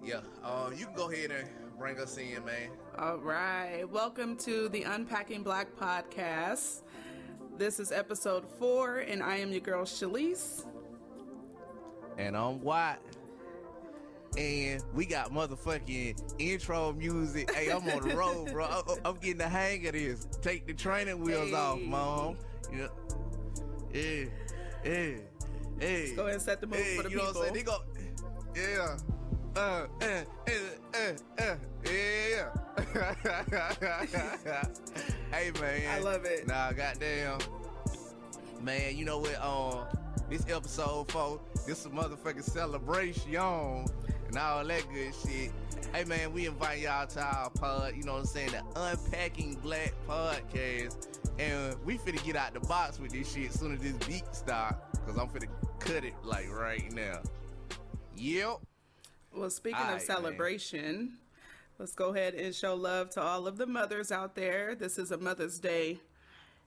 You can go ahead and bring us in, man. All right. Welcome to the Unpacking Black podcast. This is episode 4, and I am your girl, Shelise. And I'm White. And we got motherfucking intro music. Hey, I'm on the road, bro. I'm getting the hang of this. Take the training wheels off, mom. Yeah. Let's go ahead and set the mood for the people. You know what I'm saying? They go, yeah. Yeah. Hey, man. I love it. Nah, goddamn. Man, you know what? This episode 4, this is a motherfucking celebration and all that good shit. Hey, man, we invite y'all to our pod, you know what I'm saying? The Unpacking Black podcast. And we finna get out the box with this shit as soon as this beat start. Because I'm finna cut it, like, right now. Yep. Well, speaking of celebration, let's go ahead and show love to all of the mothers out there. This is a Mother's Day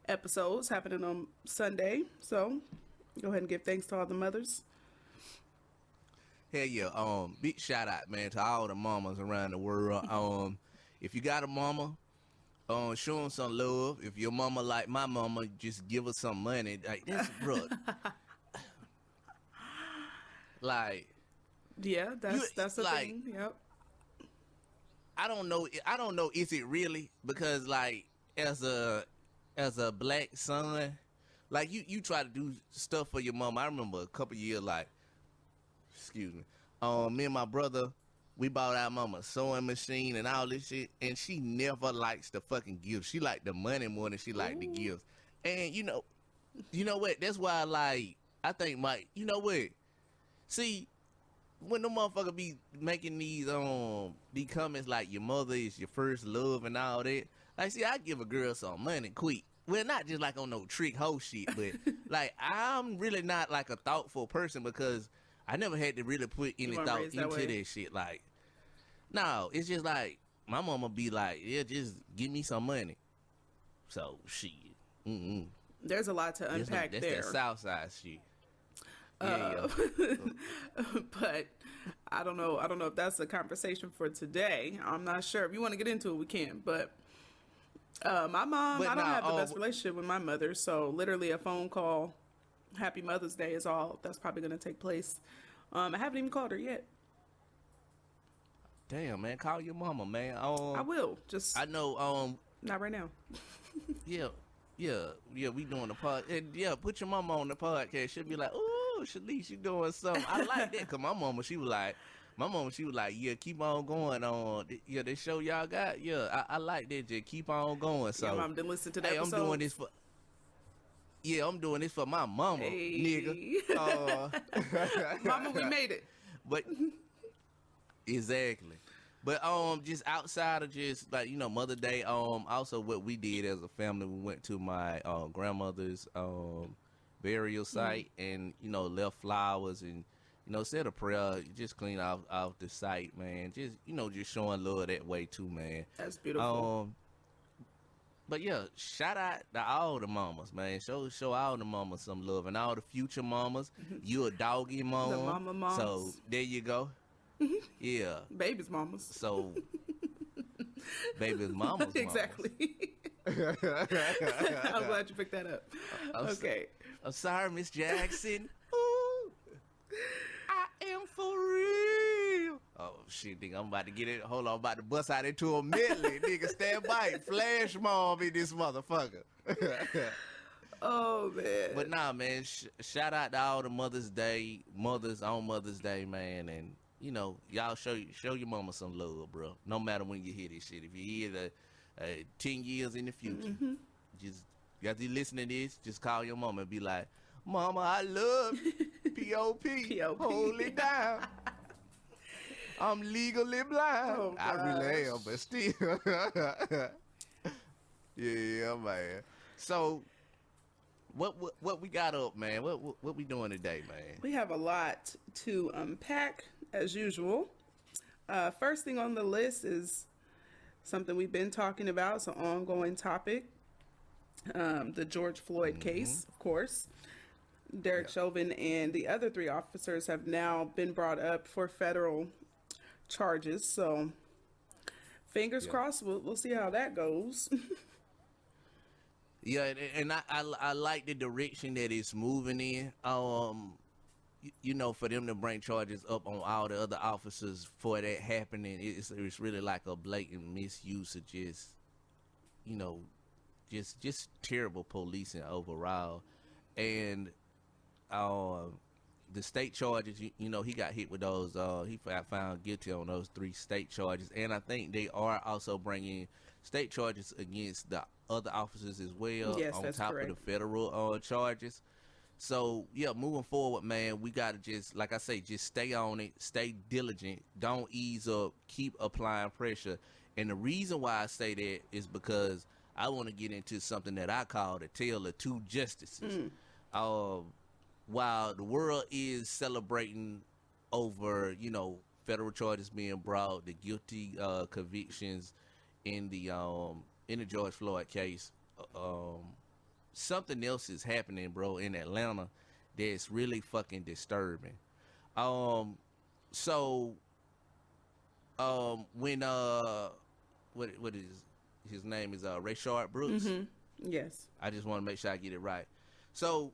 episode happening on Sunday. So go ahead and give thanks to all the mothers. Hell yeah. Big shout out, man, to all the mamas around the world. If you got a mama, show them some love. If your mama like my mama, just give her some money. Like, that's bro. Like, yeah, that's the like, thing. Yep. I don't know. Is it really? Because like, as a black son, like you try to do stuff for your mom. I remember a couple years, like, excuse me. Me and my brother, we bought our mama a sewing machine and all this shit, and she never likes the fucking gifts. She like the money more than she like the gifts. And you know what? That's why, like, I think you know what? See, when the motherfucker be making these be comments like your mother is your first love and all that, like, see, I give a girl some money quick. Well, not just like on no trick hoe shit, but like, I'm really not like a thoughtful person because I never had to really put any thought into that shit. Like, no, it's just like my mama be like, yeah, just give me some money. So shit. There's a lot to unpack that's there. That Southside shit. But I don't know if that's a conversation for today. I'm not sure. If you want to get into it, we can. But my mom, I don't have the best relationship with my mother, so literally a phone call, Happy Mother's Day is all that's probably going to take place. I haven't even called her yet. Damn, man, call your mama, man. I will. I know. Not right now. Yeah, we doing the pod. And yeah, put your mama on the podcast. She'll be like, "Ooh, Shelise, you doing something." I like that, cause my mama, she was like, "Yeah, keep on going on. Yeah, the show y'all got. Yeah, I like that. Just keep on going." So, your mom didn't listen to that. I'm doing this for. Yeah, I'm doing this for my mama, nigga. Mama, we made it. But exactly. But just outside of just like, you know, Mother Day, also what we did as a family, we went to my grandmother's burial site and, you know, left flowers and, you know, said a prayer, just clean off the site, man. Just, you know, just showing love that way too, man. That's beautiful. But yeah, shout out to all the mamas, man. Show all the mamas some love, and all the future mamas. You a doggy mama. The mama moms. So there you go. Yeah. Baby's mamas. So, baby's mamas. Exactly. I'm glad you picked that up. Okay. I'm sorry, Miss Jackson. Ooh, I am for real. Oh, shit, nigga, I'm about to get it. Hold on, I'm about to bust out into a medley. Nigga, stand by. Flash mom in this motherfucker. Oh, man. But nah, man, shout out to all the mothers on Mother's Day, man, and you know, y'all show your mama some love, bro. No matter when you hear this shit. If you hear the 10 years in the future, just you to listen to this. Just call your mama and be like, "Mama, I love you. P.O.P. Hold it down. I'm legally blind." Oh, I really am, but still. Yeah, man. So, what we got up, man? What we doing today, man? We have a lot to unpack, as usual. First thing on the list is something we've been talking about. It's an ongoing topic. The George Floyd case, of course. Derek Chauvin and the other 3 officers have now been brought up for federal charges. So fingers crossed. We'll see how that goes. Yeah, and I like the direction that it's moving in. You know, for them to bring charges up on all the other officers for that happening, it's really like a blatant misuse of just, you know, just terrible policing overall. And the state charges, you know, he got hit with those. He got found guilty on those 3 state charges, and I think they are also bringing state charges against the other officers as well, yes, on that's top correct. of the federal charges. So yeah, moving forward, man, we gotta just, like I say, just stay on it, stay diligent, don't ease up, keep applying pressure. And the reason why I say that is because I want to get into something that I call the tale of 2 justices. While the world is celebrating over, you know, federal charges being brought, the guilty convictions in the George Floyd case, something else is happening, bro, in Atlanta that's really fucking disturbing. When what is his name is Rayshard Brooks. Yes. I just want to make sure I get it right. So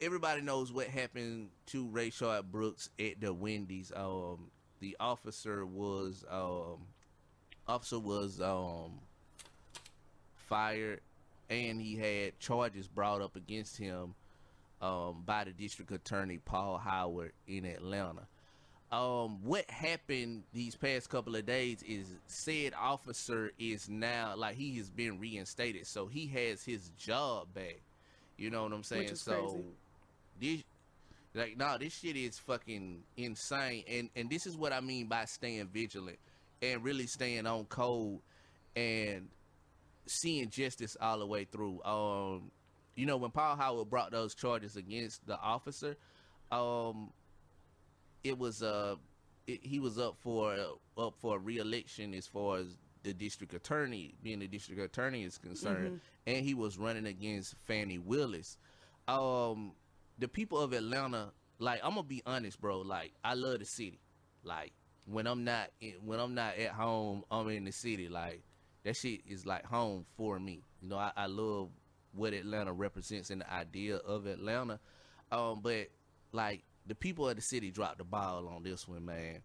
everybody knows what happened to Rayshard Brooks at the Wendy's. The officer was fired, and he had charges brought up against him by the district attorney Paul Howard in Atlanta. What happened these past couple of days is said officer is now, like, he has been reinstated, so he has his job back. You know what I'm saying? Which is so crazy. this shit is fucking insane. And this is what I mean by staying vigilant and really staying on code and seeing justice all the way through. You know, when Paul Howard brought those charges against the officer, it was he was up for a re-election as far as the district attorney, being the district attorney is concerned, and he was running against Fannie Willis. The people of Atlanta, like, I'm gonna be honest, bro, like, I love the city. Like, when I'm not at home, I'm in the city. Like, that shit is like home for me. You know, I love what Atlanta represents and the idea of Atlanta. But like, the people of the city dropped the ball on this one, man.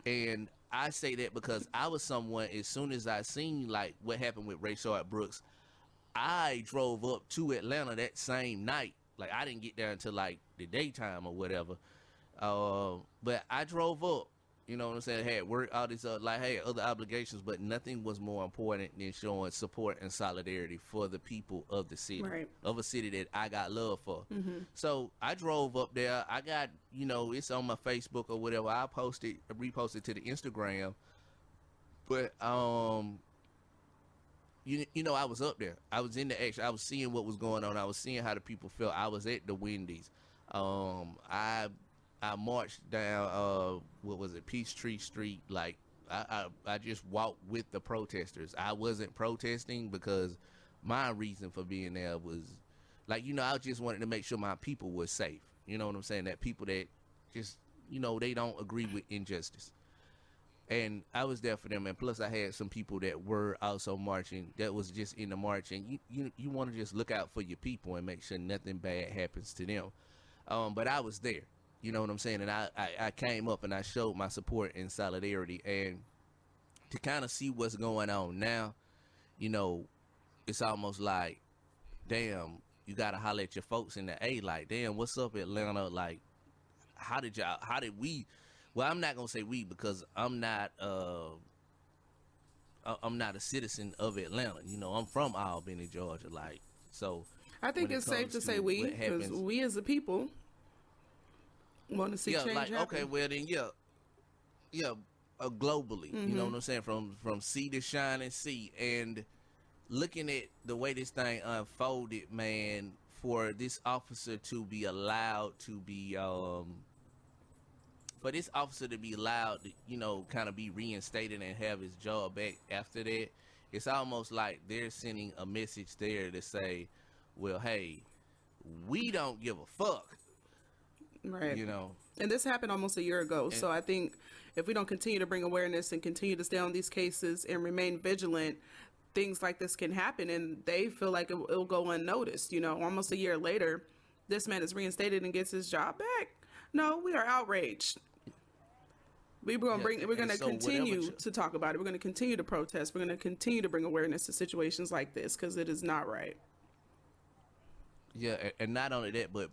And I say that because I was someone, as soon as I seen like what happened with Rayshard Brooks, I drove up to Atlanta that same night. Like, I didn't get there until like the daytime or whatever. But I drove up, you know what I'm saying? I had work, all these like, hey, other obligations, but nothing was more important than showing support and solidarity for the people of the city, Right. of a city that I got love for. So I drove up there. I got, you know, it's on my Facebook or whatever. I reposted to the Instagram. But you know, I was up there. I was in the action. I was seeing what was going on. I was seeing how the people felt. I was at the Wendy's. I marched down what was it, Peachtree Street. Like, I just walked with the protesters. I wasn't protesting because my reason for being there was, like, you know, I just wanted to make sure my people were safe. You know what I'm saying? That people that just, you know, they don't agree with injustice. And I was there for them, and plus I had some people that were also marching, that was just in the march, and you want to just look out for your people and make sure nothing bad happens to them. But I was there, you know what I'm saying, and I came up and I showed my support and solidarity. And to kind of see what's going on now, you know, it's almost like, damn, you gotta holler at your folks in the A, like, damn, what's up, Atlanta? Like, how did we? Well, I'm not gonna say we, because I'm not a citizen of Atlanta. You know, I'm from Albany, Georgia. Like, so I think it's safe to say we, because we as a people want to see change like, happen. okay, well then, globally, you know what I'm saying, from sea to shining sea. And looking at the way this thing unfolded, man, for this officer to be allowed to be for this officer to be allowed to, you know, kind of be reinstated and have his job back after that, it's almost like they're sending a message there to say, well, hey, we don't give a fuck Right. You know, and this happened almost a year ago. So I think if we don't continue to bring awareness and continue to stay on these cases and remain vigilant, things like this can happen, and they feel like it'll go unnoticed. You know, almost a year later, this man is reinstated and gets his job back. No, we are outraged. We're going to continue to talk about it. We're going to continue to protest. We're going to continue to bring awareness to situations like this, because it is not right. Yeah, and not only that, but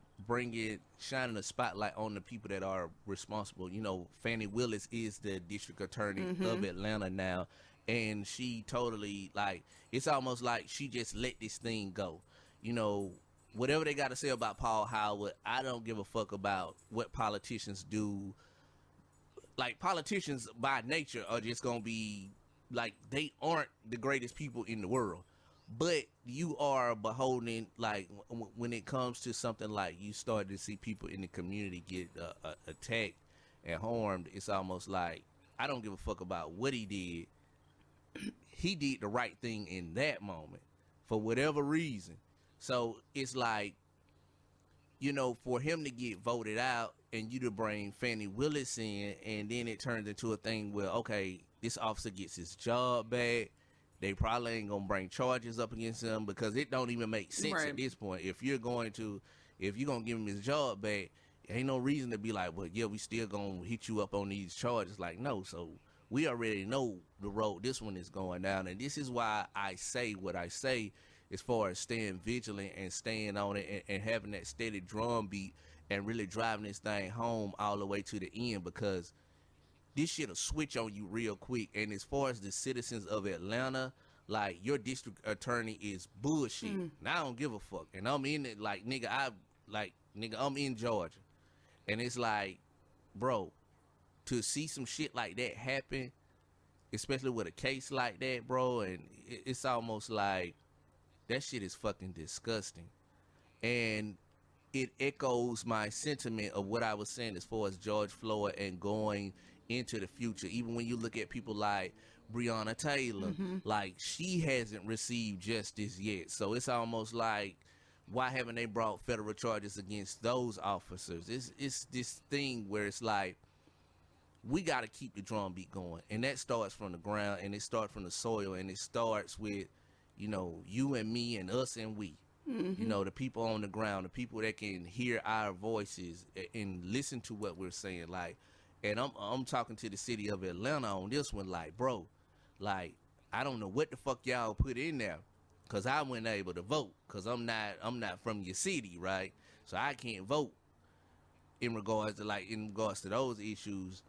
shining a spotlight on the people that are responsible. You know, Fani Willis is the district attorney of Atlanta now, and she totally, like, it's almost like she just let this thing go. You know, whatever they got to say about Paul Howard, I don't give a fuck about what politicians do. Like, politicians by nature are just gonna be like, they aren't the greatest people in the world, but you are beholden. Like, when it comes to something like you start to see people in the community get attacked and harmed, it's almost like, I don't give a fuck about what he did. He did the right thing in that moment for whatever reason. So it's like, you know, for him to get voted out and you to bring Fani Willis in, and then it turns into a thing where, okay, this officer gets his job back. They probably ain't gonna bring charges up against him, because it don't even make sense at this point. If you're gonna give him his job back, ain't no reason to be like, well, yeah, we still gonna hit you up on these charges. Like, no. So we already know the road this one is going down, and this is why I say what I say, as far as staying vigilant and staying on it, and having that steady drum beat and really driving this thing home all the way to the end, because this shit'll switch on you real quick. And as far as the citizens of Atlanta, like, your district attorney is bullshit. And I don't give a fuck. And I'm in it, like, nigga, I'm in Georgia. And it's like, bro, to see some shit like that happen, especially with a case like that, bro, and it's almost like, that shit is fucking disgusting. And it echoes my sentiment of what I was saying as far as George Floyd and going into the future. Even when you look at people like Breonna Taylor, like, she hasn't received justice yet. So it's almost like, why haven't they brought federal charges against those officers? It's this thing where it's like, we got to keep the drumbeat going. And that starts from the ground, and it starts from the soil, and it starts with, you know, you and me and us and we. You know, the people on the ground, the people that can hear our voices and listen to what we're saying. Like, and I'm talking to the city of Atlanta on this one, like, bro, like, I don't know what the fuck y'all put in there, because I wasn't able to vote, because I'm not from your city, right? So I can't vote in regards to those issues.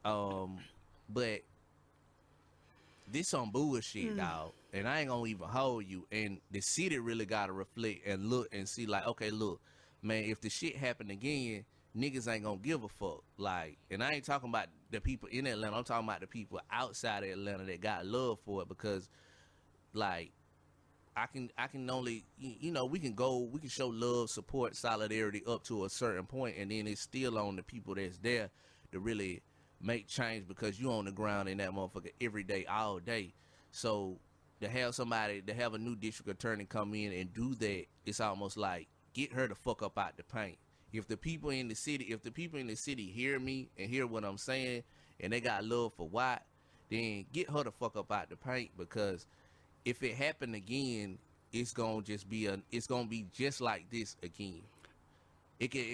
But this some bullshit, dog. And I ain't gonna even hold you. And the city really gotta reflect and look and see, like, okay, look, man, if the shit happen again, niggas ain't gonna give a fuck. Like, and I ain't talking about the people in Atlanta. I'm talking about the people outside of Atlanta that got love for it, because, like, I can only, you know, we can show love, support, solidarity up to a certain point, and then it's still on the people that's there to really make change, because you on the ground in that motherfucker every day, all day. So to have a new district attorney come in and do that, it's almost like, get her the fuck up out the paint. If the people in the city hear me and hear what I'm saying, and they got love for Watt, then get her the fuck up out the paint, because if it happened again, it's gonna be just like this again. It can,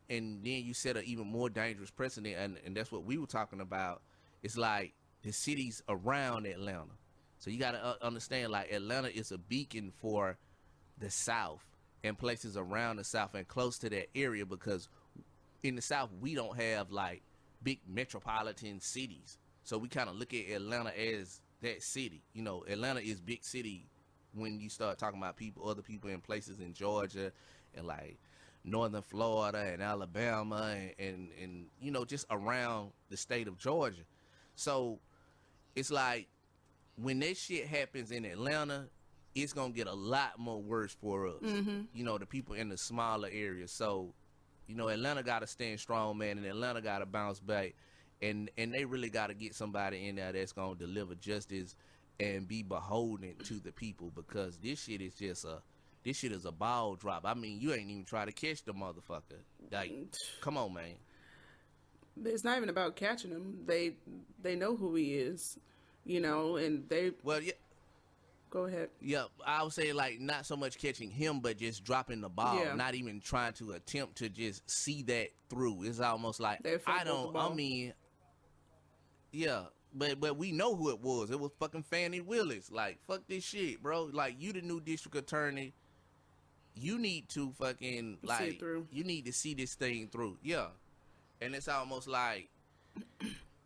and then you set an even more dangerous precedent, and that's what we were talking about. It's like the cities around Atlanta. So you gotta understand, like, Atlanta is a beacon for the South and places around the South and close to that area, because in the South we don't have, like, big metropolitan cities. So we kind of look at Atlanta as that city. You know, Atlanta is big city when you start talking about other people in places in Georgia and, like, northern Florida and Alabama and you know, just around the state of Georgia. So it's like, when that shit happens in Atlanta, it's gonna get a lot more worse for us. You know, the people in the smaller areas. So, you know, Atlanta gotta stand strong, man, and Atlanta gotta bounce back, and they really gotta get somebody in there that's gonna deliver justice and be beholden to the people, because this shit is just this shit is a ball drop. I mean, you ain't even try to catch the motherfucker. Like, come on, man. It's not even about catching him. They know who he is, you know, and they. Well, yeah. Go ahead. Yeah, I would say like not so much catching him, but just dropping the ball. Yeah. Not even trying to attempt to just see that through. It's almost like I mean, yeah, but we know who it was. It was fucking Fannie Willis. Like, fuck this shit, bro. Like, you the new district attorney. You need to fucking like you need to see this thing through. Yeah. And it's almost like,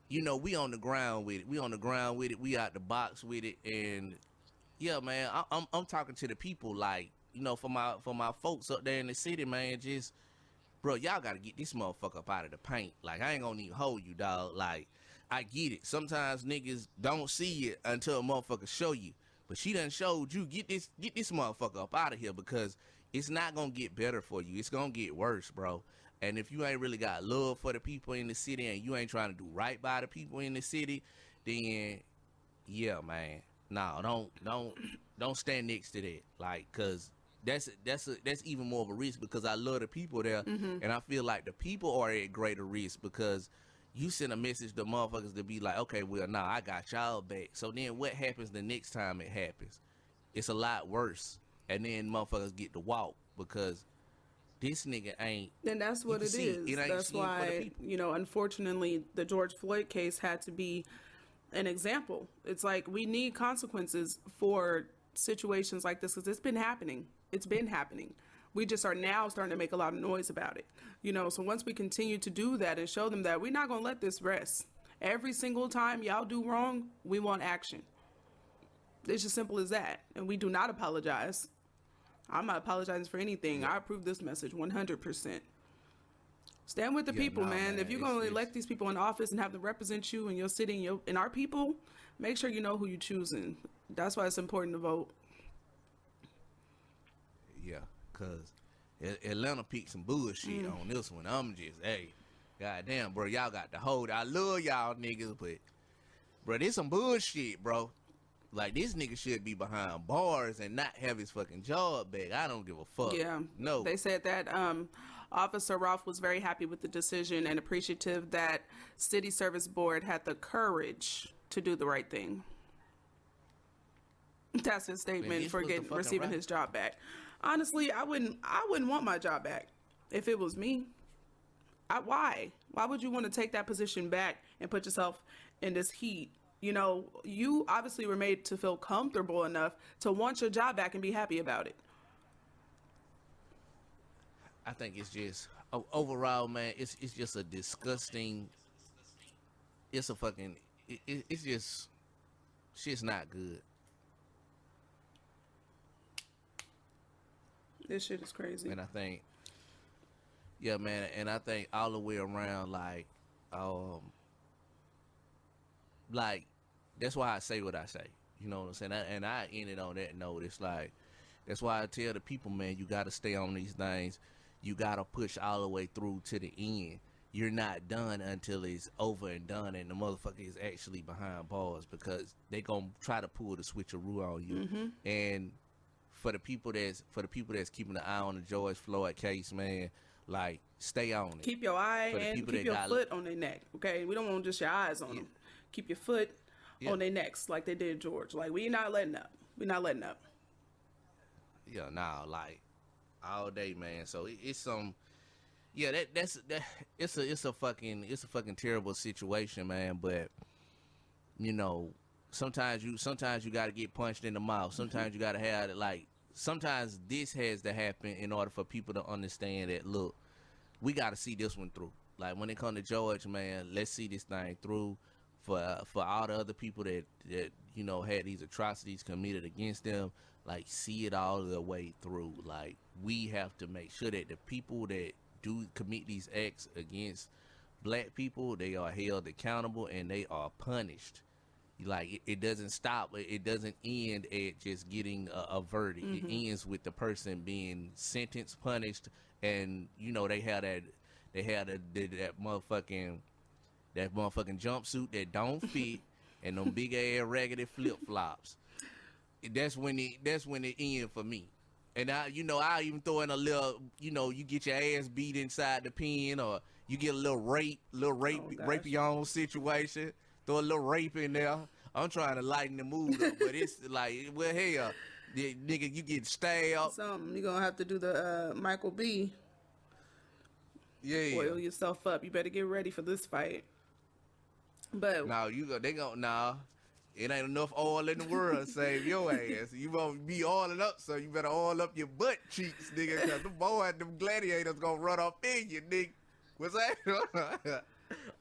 you know, we on the ground with it. We on the ground with it. We out the box with it. And yeah, man, I'm talking to the people, like, you know, for my folks up there in the city, man. Just, bro, y'all gotta get this motherfucker up out of the paint. Like, I ain't gonna even hold you, dog. Like, I get it. Sometimes niggas don't see it until a motherfucker show you. But she done showed you. Get this motherfucker up out of here, because it's not gonna get better for you. It's gonna get worse, bro. And if you ain't really got love for the people in the city and you ain't trying to do right by the people in the city, then yeah, man, no, don't stand next to that. Like, cause that's even more of a risk, because I love the people there, and I feel like the people are at greater risk, because you send a message to motherfuckers to be like, okay, well, nah, I got y'all back. So then what happens the next time it happens? It's a lot worse, and then motherfuckers get to walk, because this nigga ain't. And that's what it is. That's why, you know, unfortunately, the George Floyd case had to be an example. It's like, we need consequences for situations like this, because it's been happening. It's been happening. We just are now starting to make a lot of noise about it. You know, so once we continue to do that and show them that we're not going to let this rest. Every single time y'all do wrong, we want action. It's as simple as that. And we do not apologize. I'm not apologizing for anything. I approve this message 100%. Stand with the people, man. If you're going to elect these people in office and have them represent you in your city and our people, make sure you know who you're choosing. That's why it's important to vote. Yeah, because Atlanta peaked some bullshit on this one. I'm just, hey, goddamn, bro, y'all got the hold. I love y'all niggas, but, bro, this some bullshit, bro. Like, this nigga should be behind bars and not have his fucking job back. I don't give a fuck. Yeah. No. They said that Officer Rolfe was very happy with the decision and appreciative that City Service Board had the courage to do the right thing. That's his statement for receiving his job back. Honestly, I wouldn't want my job back if it was me. Why? Why would you want to take that position back and put yourself in this heat? You know, you obviously were made to feel comfortable enough to want your job back and be happy about it. I think it's just, overall, man, it's just a disgusting, it's a fucking, it's just, shit's not good. This shit is crazy. And I think, yeah, man, and I think all the way around, like, that's why I say what I say. You know what I'm saying? And I ended on that note. It's like, that's why I tell the people, man, you got to stay on these things. You got to push all the way through to the end. You're not done until it's over and done and the motherfucker is actually behind bars, because they going to try to pull the switcheroo on you. And for the people that's keeping an eye on the George Floyd case, man, like, stay on it. Keep your eye and keep your foot on their neck, okay? We don't want just your eyes on them. Keep your foot on their necks like they did George. Like, we not letting up. We not letting up. Yeah, nah, like, all day, man. So it's some, yeah, it's a fucking terrible situation, man. But, you know, sometimes you got to get punched in the mouth. Sometimes you got to have it. Like, sometimes this has to happen in order for people to understand that, look, we got to see this one through. Like, when it comes to George, man, let's see this thing through. For all the other people that you know had these atrocities committed against them, like, see it all the way through. Like, we have to make sure that the people that do commit these acts against black people, they are held accountable and they are punished. Like, it doesn't stop. It doesn't end at just getting a verdict. It ends with the person being sentenced, punished, and, you know, they had that motherfucking jumpsuit that don't fit and them big ass raggedy flip flops. That's when it ends for me. And I even throw in a little, you get your ass beat inside the pen, or you get a little rape your own situation. Throw a little rape in there. I'm trying to lighten the mood up, but it's like, well, hell, nigga, you get stabbed. Something you're gonna have to do the Michael B. Yeah. Oil yourself up. You better get ready for this fight. But it ain't enough oil in the world to save your ass. You won't be oiling up, so you better oil up your butt cheeks, nigga, because them gladiators gonna run up in you, nigga. What's that?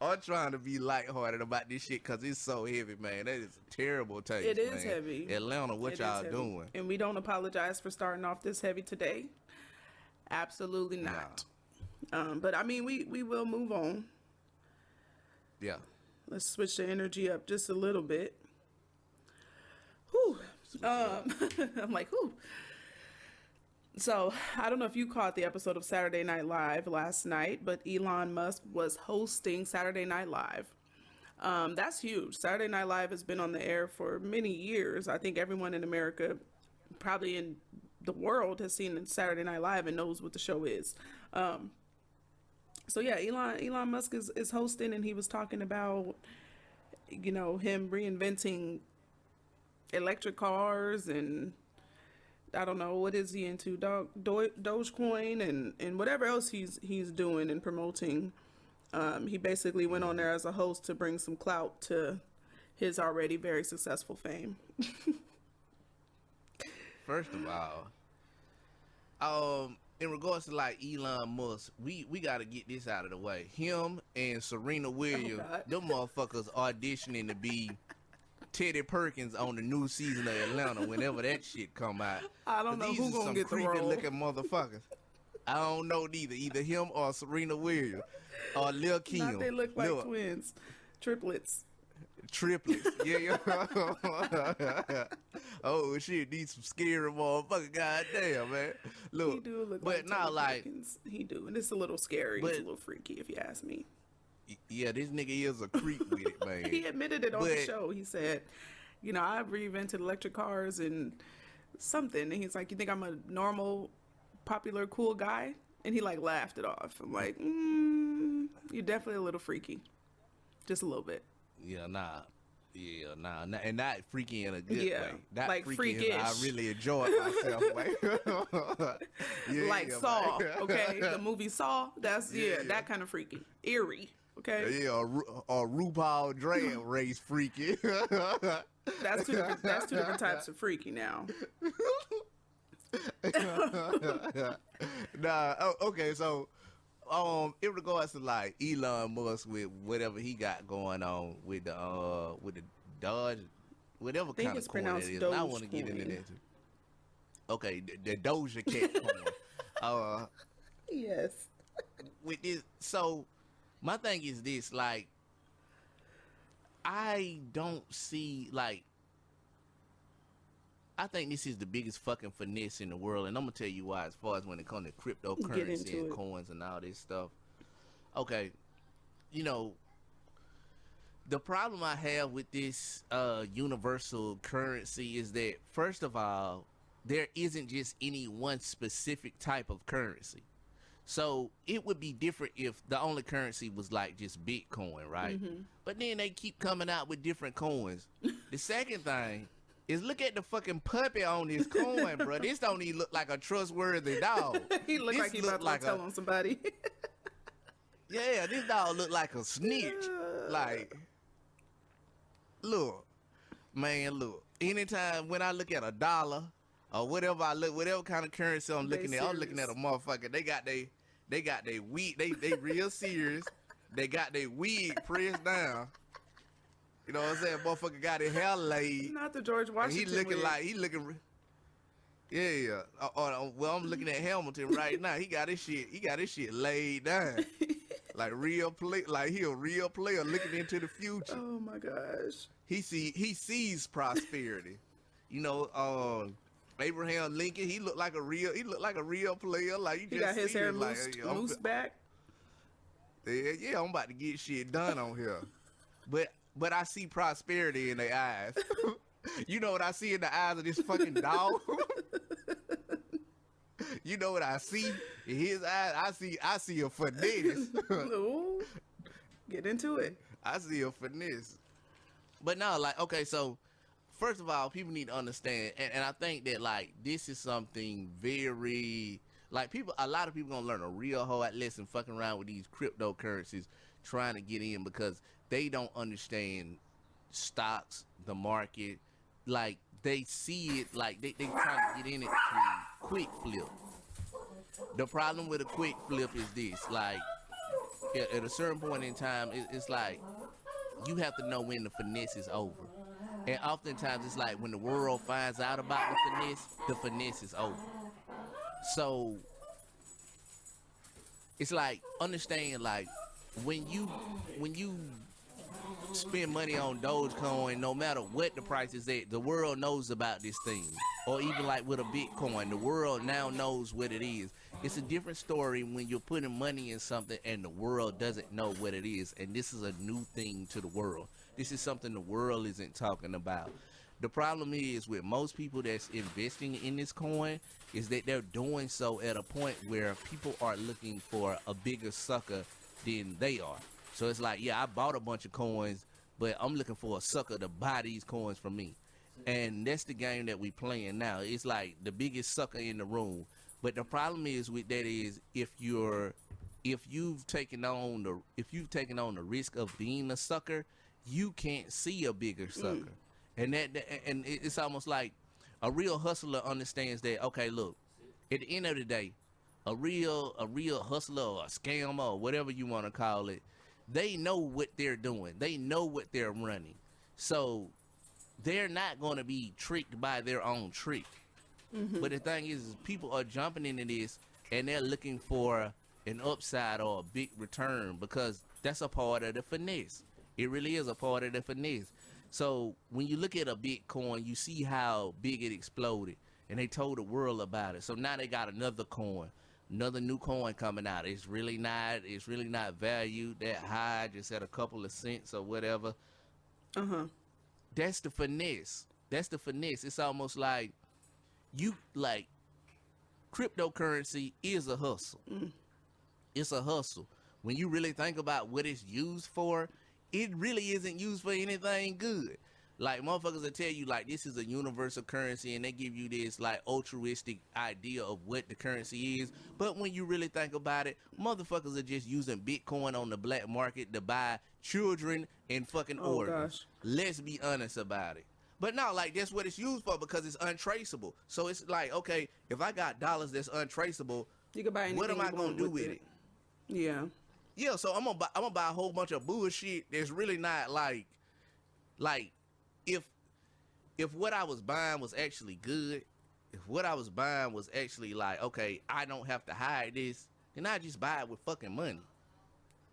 I'm trying to be lighthearted about this shit because it's so heavy, man. That is a terrible taste, It is man. heavy. Atlanta, what y'all doing? And we don't apologize for starting off this heavy today. Absolutely not. Nah. But I mean, we will move on. Yeah. Let's switch the energy up just a little bit. Whew. I'm like, whew. So, I don't know if you caught the episode of Saturday Night Live last night, but Elon Musk was hosting Saturday Night Live. That's huge. Saturday Night Live has been on the air for many years. I think everyone in America, probably in the world, has seen Saturday Night Live and knows what the show is. So yeah, Elon Musk is hosting, and he was talking about, him reinventing electric cars, and I don't know, what is he into, Dogecoin and whatever else he's doing and promoting. He basically went on there as a host to bring some clout to his already very successful fame. First of all, in regards to like Elon Musk, we got to get this out of the way. Him and Serena Williams, them motherfuckers auditioning to be Teddy Perkins on the new season of Atlanta whenever that shit come out. I don't know who's gonna get the role. These are some creepy looking motherfuckers. I don't know neither. Either him or Serena Williams or Lil' Kim. Not they look like twins. Triplets. Yeah. Oh shit, these some scary motherfuckers. Goddamn, man. Look, he do look but like not like Perkins. He do, and it's a little scary. It's a little freaky, if you ask me. Yeah, this nigga is a creep with it, man. He admitted it on the show. He said, I reinvented electric cars and something. And he's like, you think I'm a normal, popular, cool guy? And he like laughed it off. I'm like, you're definitely a little freaky. Just a little bit. Yeah, nah. And not freaky in a good way. Not like freaky. I really enjoyed myself, man. Like Saw, okay? The movie Saw, that's, that kind of freaky. Eerie. Okay. Yeah, or RuPaul Drag Race freaky. That's two different types of freaky now. Okay, so in regards to like Elon Musk with whatever he got going on with the Dodge, whatever kind of coin it is, I want to get into that too. Okay, the Doja Cat coin. Yes. With this, so. My thing is this, like, I don't see, like, I think this is the biggest fucking finesse in the world, and I'm going to tell you why, as far as when it comes to cryptocurrency and coins and all this stuff. Okay, the problem I have with this universal currency is that, first of all, there isn't just any one specific type of currency. So it would be different if the only currency was like just Bitcoin, right? Mm-hmm. But then they keep coming out with different coins. The second thing is look at the fucking puppy on this coin, bro. This don't even look like a trustworthy dog. He look like he about to tell on somebody. Yeah, this dog look like a snitch. Like, look, man, look. Anytime when I look at a dollar or whatever whatever kind of currency I'm looking at, I'm looking at a motherfucker. They got their wig, they real serious. They got their wig pressed down. You know what I'm saying? Motherfucker got his hair laid. Not the George Washington. He looking. Yeah. Well, I'm looking at Hamilton right now. He got his shit laid down. Like real play, like he a real player looking into the future. Oh my gosh. He sees prosperity. Abraham Lincoln, he looked like a real player. Like he got his hair loose back. Yeah, I'm about to get shit done on here. But I see prosperity in their eyes. You know what I see in the eyes of this fucking dog? You know what I see in his eyes? I see a finesse. Ooh, get into it. I see a finesse. But no, like, okay, so first of all, people need to understand, and I think that, like, this is something very, like, a lot of people gonna learn a real hard lesson fucking around with these cryptocurrencies, trying to get in, because they don't understand stocks, the market. Like, they see it, like, they trying to get in it to quick flip. The problem with a quick flip is this, like, at a certain point in time, it's like, you have to know when the finesse is over. And oftentimes it's like when the world finds out about the finesse is over. So it's like, understand, like, when you spend money on Dogecoin, no matter what the price is at, the world knows about this thing. Or even like with a Bitcoin, the world now knows what it is. It's a different story when you're putting money in something and the world doesn't know what it is. And this is a new thing to the world. This is something the world isn't talking about. The problem is with most people that's investing in this coin is that they're doing so at a point where people are looking for a bigger sucker than they are. So it's like, yeah, I bought a bunch of coins, but I'm looking for a sucker to buy these coins from me. And that's the game that we playing now. It's like the biggest sucker in the room. But the problem is with that is if you've taken on the risk of being a sucker, you can't see a bigger sucker. And it's almost like a real hustler understands that, okay, look, at the end of the day, a real hustler or a scammer or whatever you want to call it, they know what they're doing. They know what they're running. So they're not going to be tricked by their own trick. But the thing is people are jumping into this and they're looking for an upside or a big return, because that's a part of the finesse. It really is a part of the finesse. So when you look at a Bitcoin, you see how big it exploded, and they told the world about it. So now they got another new coin coming out. It's really not valued that high, just at a couple of cents or whatever. That's the finesse. It's almost like cryptocurrency is a hustle. It's a hustle. When you really think about what it's used for, it really isn't used for anything good. Like, motherfuckers will tell you, like, this is a universal currency, and they give you this, like, altruistic idea of what the currency is. But when you really think about it, motherfuckers are just using Bitcoin on the black market to buy children and fucking organs. Let's be honest about it. But no, like, that's what it's used for, because it's untraceable. So it's like, okay, if I got dollars that's untraceable, you can buy anything, what am I going to do with it? Yeah, so I'm gonna buy a whole bunch of bullshit that's really not like if what I was buying was actually good, if what I was buying was actually like, okay, I don't have to hide this, then I just buy it with fucking money.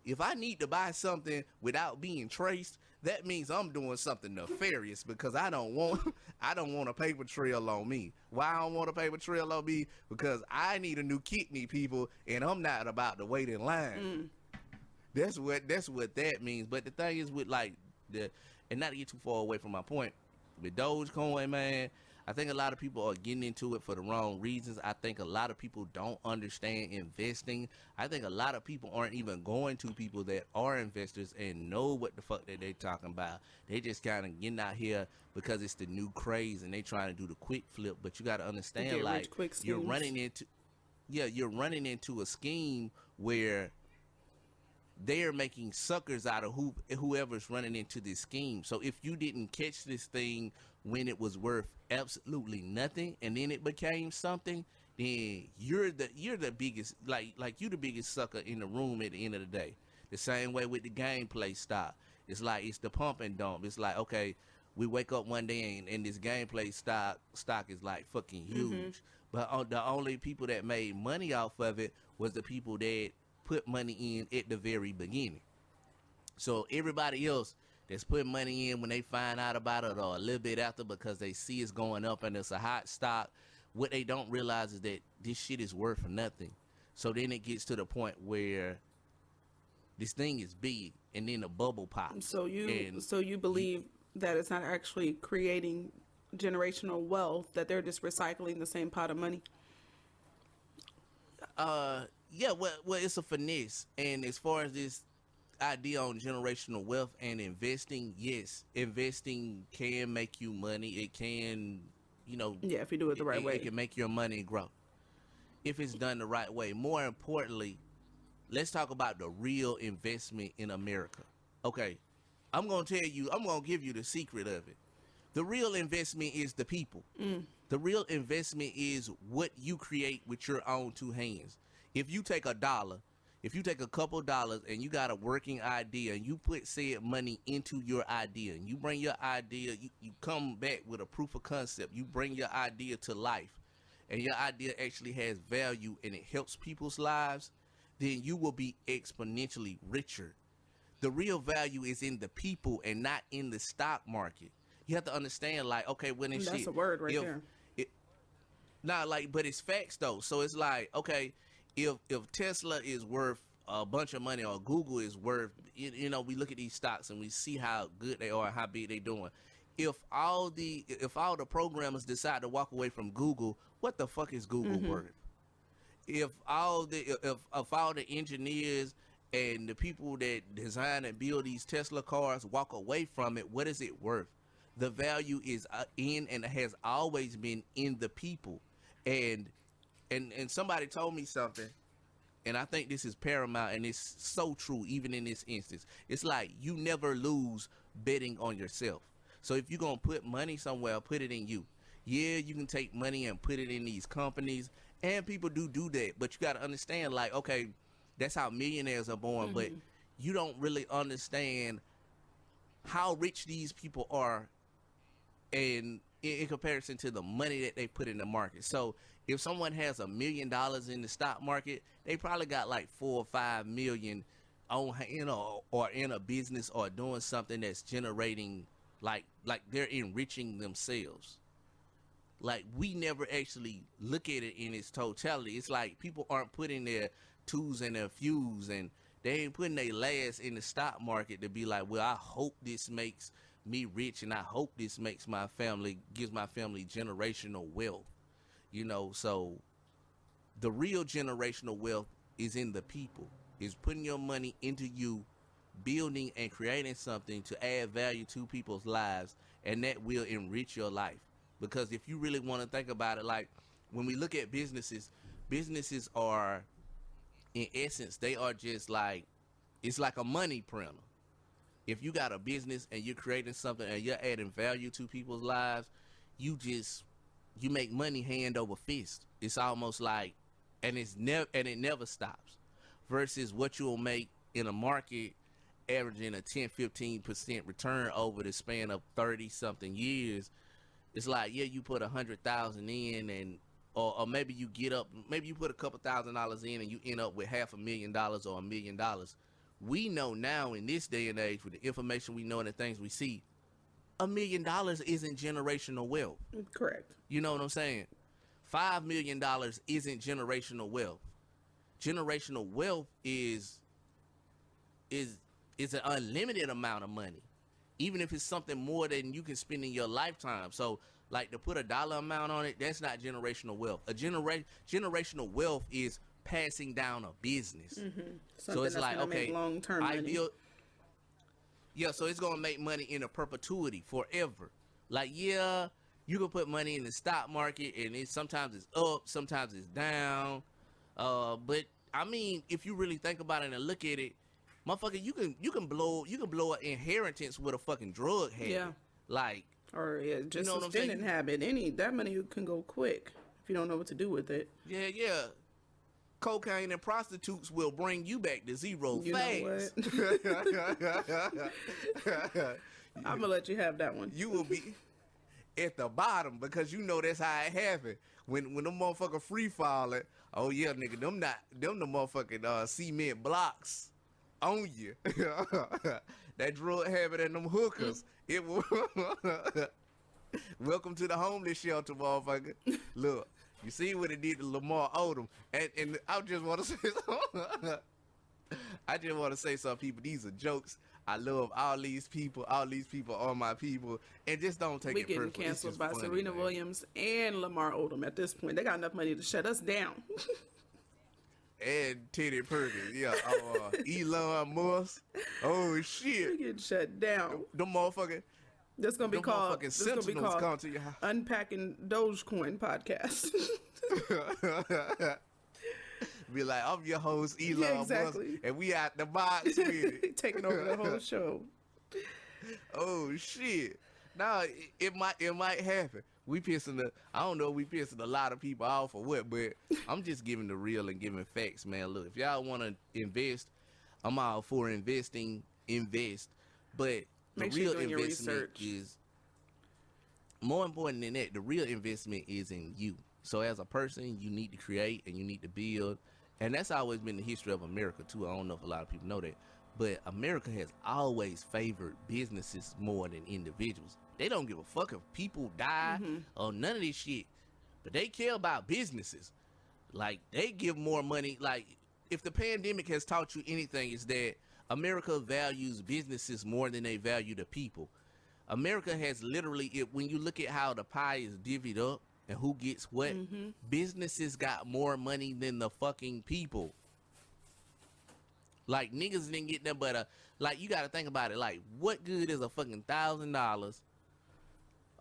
If I need to buy something without being traced, that means I'm doing something nefarious, because I don't want a paper trail on me. Why I don't want a paper trail on me? Because I need a new kidney, people, and I'm not about to wait in line. That's what that means. But the thing is with and not to get too far away from my point, with Dogecoin, man, I think a lot of people are getting into it for the wrong reasons. I think a lot of people don't understand investing. I think a lot of people aren't even going to people that are investors and know what the fuck that they talking about. They just kind of getting out here because it's the new craze and they trying to do the quick flip. But you got to understand, like, you're running into a scheme where they're making suckers out of whoever's running into this scheme. So if you didn't catch this thing when it was worth absolutely nothing and then it became something, then you're the biggest, like you the biggest sucker in the room at the end of the day. The same way with the gameplay stock. It's like, it's the pump and dump. It's like, okay, we wake up one day and this gameplay stock is like fucking huge. But the only people that made money off of it was the people that put money in at the very beginning. So everybody else that's putting money in when they find out about it or a little bit after, because they see it's going up and it's a hot stock, what they don't realize is that this shit is worth nothing. So then it gets to the point where this thing is big and then the bubble pops. So you believe that it's not actually creating generational wealth, that they're just recycling the same pot of money? Yeah, well, it's a finesse. And as far as this idea on generational wealth and investing, yes, investing can make you money. It can, you know, Yeah, if you do it the right way. It can make your money grow if it's done the right way. More importantly, let's talk about the real investment in America. Okay, I'm going to give you the secret of it. The real investment is the people. The real investment is what you create with your own two hands. If you take a couple dollars and you got a working idea and you put said money into your idea and you bring your idea, you come back with a proof of concept, you bring your idea to life and your idea actually has value and it helps people's lives, then you will be exponentially richer. The real value is in the people and not in the stock market. You have to understand, like, okay, when it's That's a word right there. But it's facts though. So it's like, okay, if Tesla is worth a bunch of money or Google is worth, you know, we look at these stocks and we see how good they are, how big they doing. If all the programmers decide to walk away from Google, what the fuck is Google worth? If all the engineers and the people that design and build these Tesla cars walk away from it, what is it worth? The value is in and has always been in the people. And somebody told me something, and I think this is paramount, and it's so true even in this instance. It's like you never lose betting on yourself. So if you're going to put money somewhere, put it in you. Yeah, you can take money and put it in these companies, and people do that. But you got to understand, like, okay, that's how millionaires are born, but you don't really understand how rich these people are and in comparison to the money that they put in the market. So if someone has $1 million in the stock market, they probably got like 4 or 5 million on, you know, or in a business or doing something that's generating like they're enriching themselves. Like, we never actually look at it in its totality. It's like people aren't putting their twos and their fews, and they ain't putting their last in the stock market to be like, well, I hope this makes me rich, and I hope this makes my family, gives my family generational wealth. You know, so the real generational wealth is in the people. Is putting your money into you, building and creating something to add value to people's lives, and that will enrich your life. Because if you really want to think about it, like when we look at businesses are, in essence, they are just like, it's like a money printer. If you got a business and you're creating something and you're adding value to people's lives, you make money hand over fist. It's almost like, and it never stops. Versus what you'll make in a market averaging a 10-15% return over the span of 30 something years. It's like, yeah, you put 100,000 in, and or maybe you put a couple $1,000s in and you end up with $500,000 or $1 million. We know now in this day and age, with the information we know and the things we see, $1 million isn't generational wealth. Correct. You know what I'm saying? $5 million isn't generational wealth. Generational wealth is an unlimited amount of money, even if it's something more than you can spend in your lifetime. So, like, to put a dollar amount on it, that's not generational wealth. Generational wealth is passing down a business. So it's like, okay, long-term money. Yeah, so it's gonna make money in a perpetuity forever. Like, yeah, you can put money in the stock market, and sometimes it's up, sometimes it's down. But I mean, if you really think about it and look at it, motherfucker, you can blow an inheritance with a fucking drug habit. Yeah. Like, or just a spending habit. That money can go quick if you don't know what to do with it. Yeah. Cocaine and prostitutes will bring you back to zero fast. Know what? I'm gonna let you have that one. You will be at the bottom because you know that's how it happened. When them motherfucker free falling, oh yeah, nigga, them the motherfucking cement blocks on you. That drug habit and them hookers. It will. Welcome to the homeless shelter, motherfucker. Look, you see what it did to Lamar Odom, and I just want to say something. I just want to say some people, these are jokes. I love all these people. All these people are my people, and just don't take it personal. We getting canceled by Serena Williams and Lamar Odom at this point. They got enough money to shut us down. And Teddy Perkins, yeah. Elon Musk. Oh shit. We getting shut down. The motherfucking. That's gonna be called. This gonna be called to your house. Unpacking Dogecoin podcast. Be like, I'm your host, Elon Musk, and we out the box with it. Taking over the whole show. Oh shit. Nah, it might happen. I don't know if we pissing a lot of people off or what, but I'm just giving the real and giving facts, man. Look, if y'all want to invest, I'm all for investing, invest. But the real investment is more important than that. The real investment is in you. So as a person, you need to create and you need to build. And that's always been the history of America too. I don't know if a lot of people know that. But America has always favored businesses more than individuals. They don't give a fuck if people die or none of this shit. But they care about businesses. Like, they give more money. Like, if the pandemic has taught you anything, it's that America values businesses more than they value the people. America has literally, when you look at how the pie is divvied up and who gets what, businesses got more money than the fucking people. Like, niggas didn't get them, but like, you gotta think about it. Like, what good is a fucking $1,000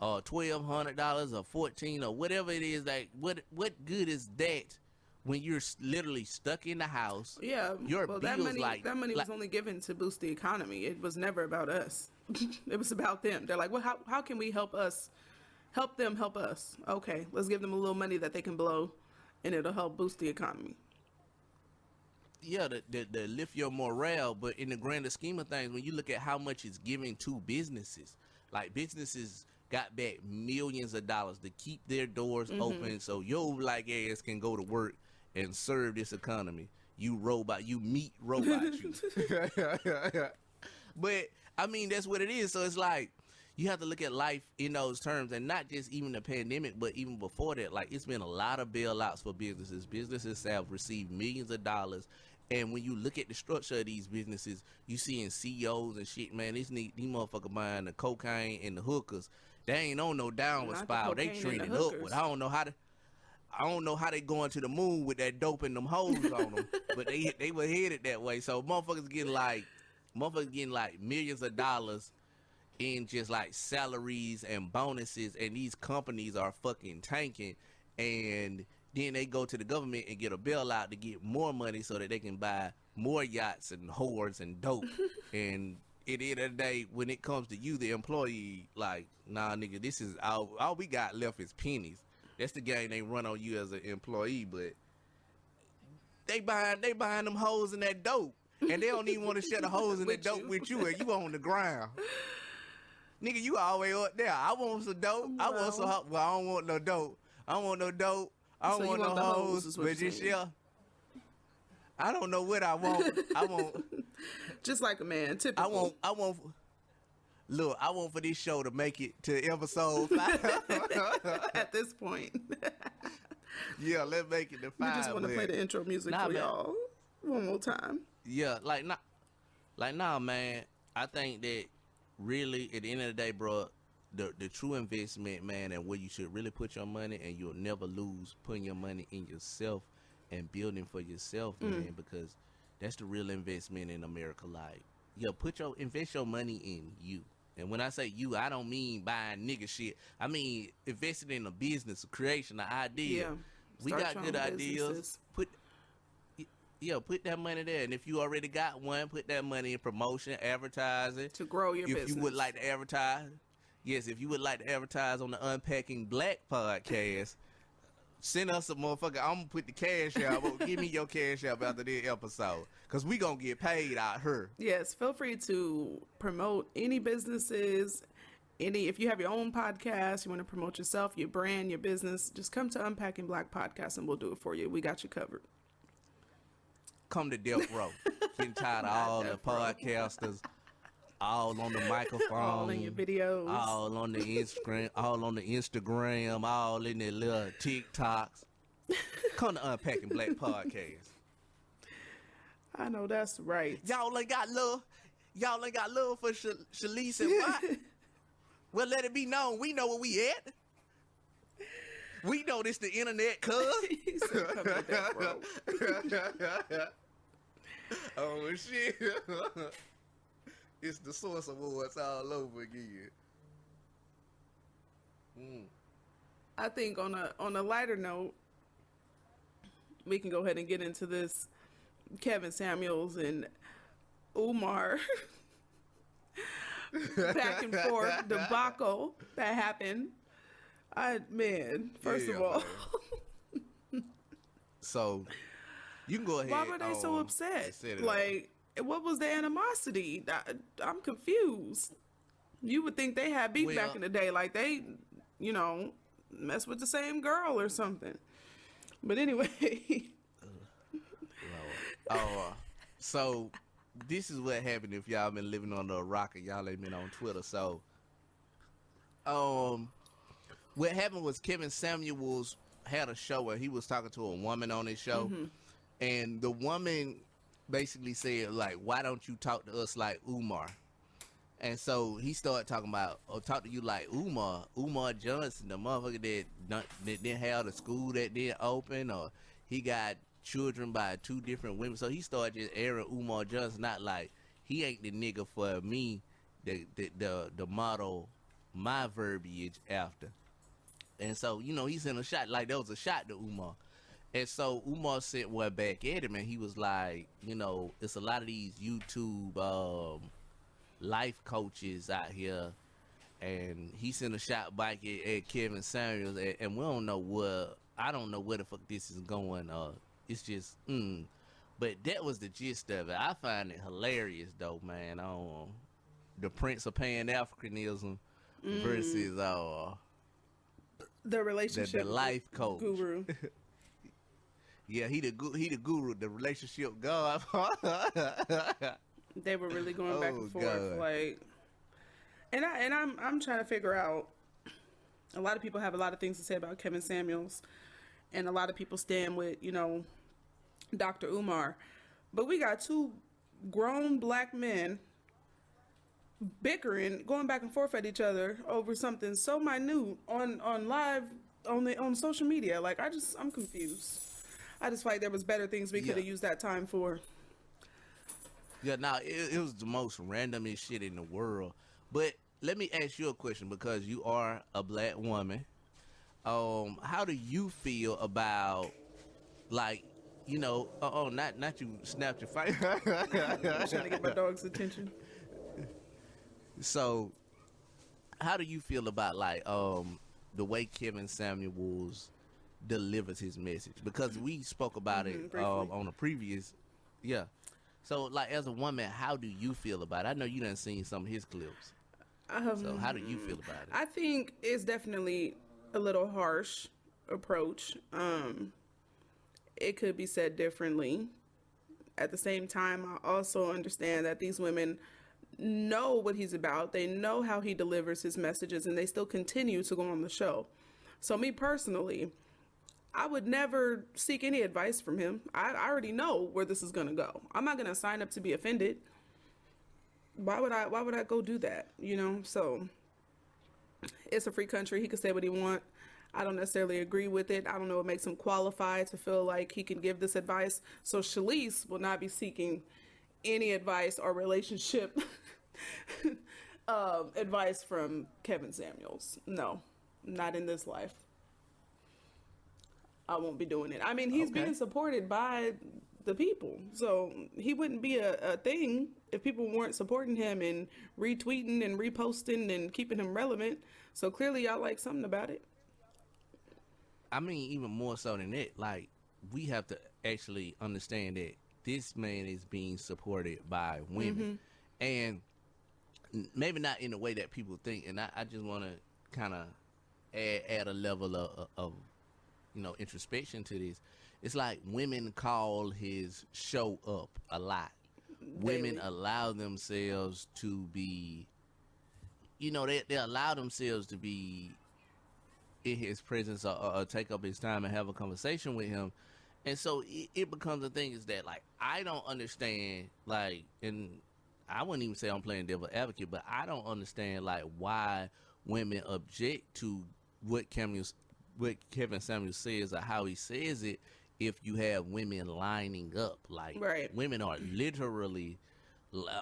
or $1,200 or $1,400 or whatever it is? Like, what good is that when you're literally stuck in the house? Yeah, your bills, that money was only given to boost the economy. It was never about us. It was about them. They're like, well, how can we help us? Help them help us. Okay, let's give them a little money that they can blow, and it'll help boost the economy. Yeah, to lift your morale, but in the grander scheme of things, when you look at how much it's giving to businesses, like businesses got back millions of dollars to keep their doors open so your black ass can go to work and serve this economy. You meat robots. But I mean, that's what it is. So it's like, you have to look at life in those terms, and not just even the pandemic, but even before that. Like, it's been a lot of bailouts for businesses. Businesses have received millions of dollars. And when you look at the structure of these businesses, you seeing CEOs and shit, man, these motherfuckers buying the cocaine and the hookers. They ain't on no downward spiral. They trending upward. I don't know how they going to the moon with that dope and them hoes on them, but they were headed that way. So motherfuckers getting like millions of dollars in just like salaries and bonuses, and these companies are fucking tanking, and then they go to the government and get a bailout to get more money so that they can buy more yachts and whores and dope. And at the end of the day, when it comes to you, the employee, like, nah, nigga, this is all we got left is pennies. That's the game they run on you as an employee, but they buying them hoes and that dope, and they don't even want to share the hoes and that dope with you, and you on the ground. Nigga, you all the way up there. I want some dope. No. I want some. Well, I don't want no dope. I don't want no dope. I don't want no hoes. But just I don't know what I want. I want just like a man. Typical. I want. Look, I want for this show to make it to episode 5. At this point. Yeah, let's make it to 5. We just want to play the intro music for y'all one more time. Yeah, nah, man. I think that really, at the end of the day, bro, the true investment, man, and where you should really put your money, and you'll never lose putting your money in yourself and building for yourself, man, because that's the real investment in America. Like, yeah, invest your money in you. And when I say you, I don't mean buying nigga shit. I mean investing in a business, a creation, an idea. Yeah. We got good ideas. Put that money there. And if you already got one, put that money in promotion, advertising. To grow your business. If you would like to advertise. Yes, if you would like to advertise on the Unpacking Black podcast, send us a motherfucker. I'm going to put the cash out. But give me your cash out after this episode. Because we going to get paid out here. Yes, feel free to promote any businesses. If you have your own podcast, you want to promote yourself, your brand, your business, just come to Unpacking Black Podcast and we'll do it for you. We got you covered. Come to Death Row. Getting tired of all the podcasters, all on the microphone, all in your videos, all on the Instagram, all in their little TikToks. Come to Unpacking Black Podcast. I know that's right. Y'all ain't got love. Y'all ain't got love for Shelise and what? Well, let it be known. We know where we at. We know this the internet, cuz. He said, "Come to death row." Oh shit! It's the Source Awards all over again. I think on a lighter note, we can go ahead and get into this Kevin Samuels and Umar back and forth debacle that happened. First of all. So, you can go ahead. Why were they so upset? Like, what was the animosity? I'm confused. You would think they had beef back in the day. Like, they, mess with the same girl or something. But anyway. So this is what happened if y'all been living under a rock and y'all ain't been on Twitter. So, what happened was Kevin Samuels had a show where he was talking to a woman on his show, and the woman basically said, like, why don't you talk to us like Umar? And so he started talking about, talk to you like Umar Johnson, the motherfucker that didn't have the school that didn't open, or he got children by 2 different women. So he started just airing Umar Johnson, not like, he ain't the nigga for me, the model, my verbiage after. And so, he sent a shot, like there was a shot to Umar. And so Umar sent one back at him, and he was like, it's a lot of these YouTube life coaches out here, and he sent a shot back at Kevin Samuels, and we don't know I don't know where the fuck this is going. It's just, but that was the gist of it. I find it hilarious though, man. The Prince of Pan-Africanism versus the relationship the life coach guru. Yeah, he the guru, the relationship god. They were really going back and forth, God. like, and I'm trying to figure out. A lot of people have a lot of things to say about Kevin Samuels, and a lot of people stand with Dr. Umar, but we got 2 grown black men bickering, going back and forth at each other over something so minute on live on social media. Like, I'm confused. I just feel like there was better things we could have used that time for. Yeah, now it was the most randomest shit in the world. But let me ask you a question, because you are a black woman. How do you feel about, like, not you snapped your face. I'm trying to get my dog's attention. So, how do you feel about, like, the way Kevin Samuels delivers his message? Because we spoke about it on a previous, So, like, as a woman, how do you feel about it? I know you done seen some of his clips. So, how do you feel about it? I think it's definitely a little harsh approach. It could be said differently. At the same time, I also understand that these women know what he's about. They know how he delivers his messages, and they still continue to go on the show. So me personally, I would never seek any advice from him. I already know where this is going to go. I'm not going to sign up to be offended. Why would I go do that? So it's a free country. He can say what he wants. I don't necessarily agree with it. I don't know what makes him qualified to feel like he can give this advice. So Shelise will not be seeking any advice or relationship advice from Kevin Samuels. No, not in this life. I won't be doing it. I mean, he's being supported by the people, so he wouldn't be a thing if people weren't supporting him and retweeting and reposting and keeping him relevant. So clearly y'all like something about it. I mean, even more so than that, like, we have to actually understand that this man is being supported by women, and maybe not in the way that people think. And I just want to kind of add a level of introspection to this. It's like women call his show up a lot. Women allow themselves to be, they allow themselves to be in his presence, or take up his time and have a conversation with him. And so it becomes a thing is that, like, I don't understand, like, and I wouldn't even say I'm playing devil advocate, but I don't understand, like, why women object to what Kevin what Kevin Samuels says or how he says it, if you have women lining up, like women are literally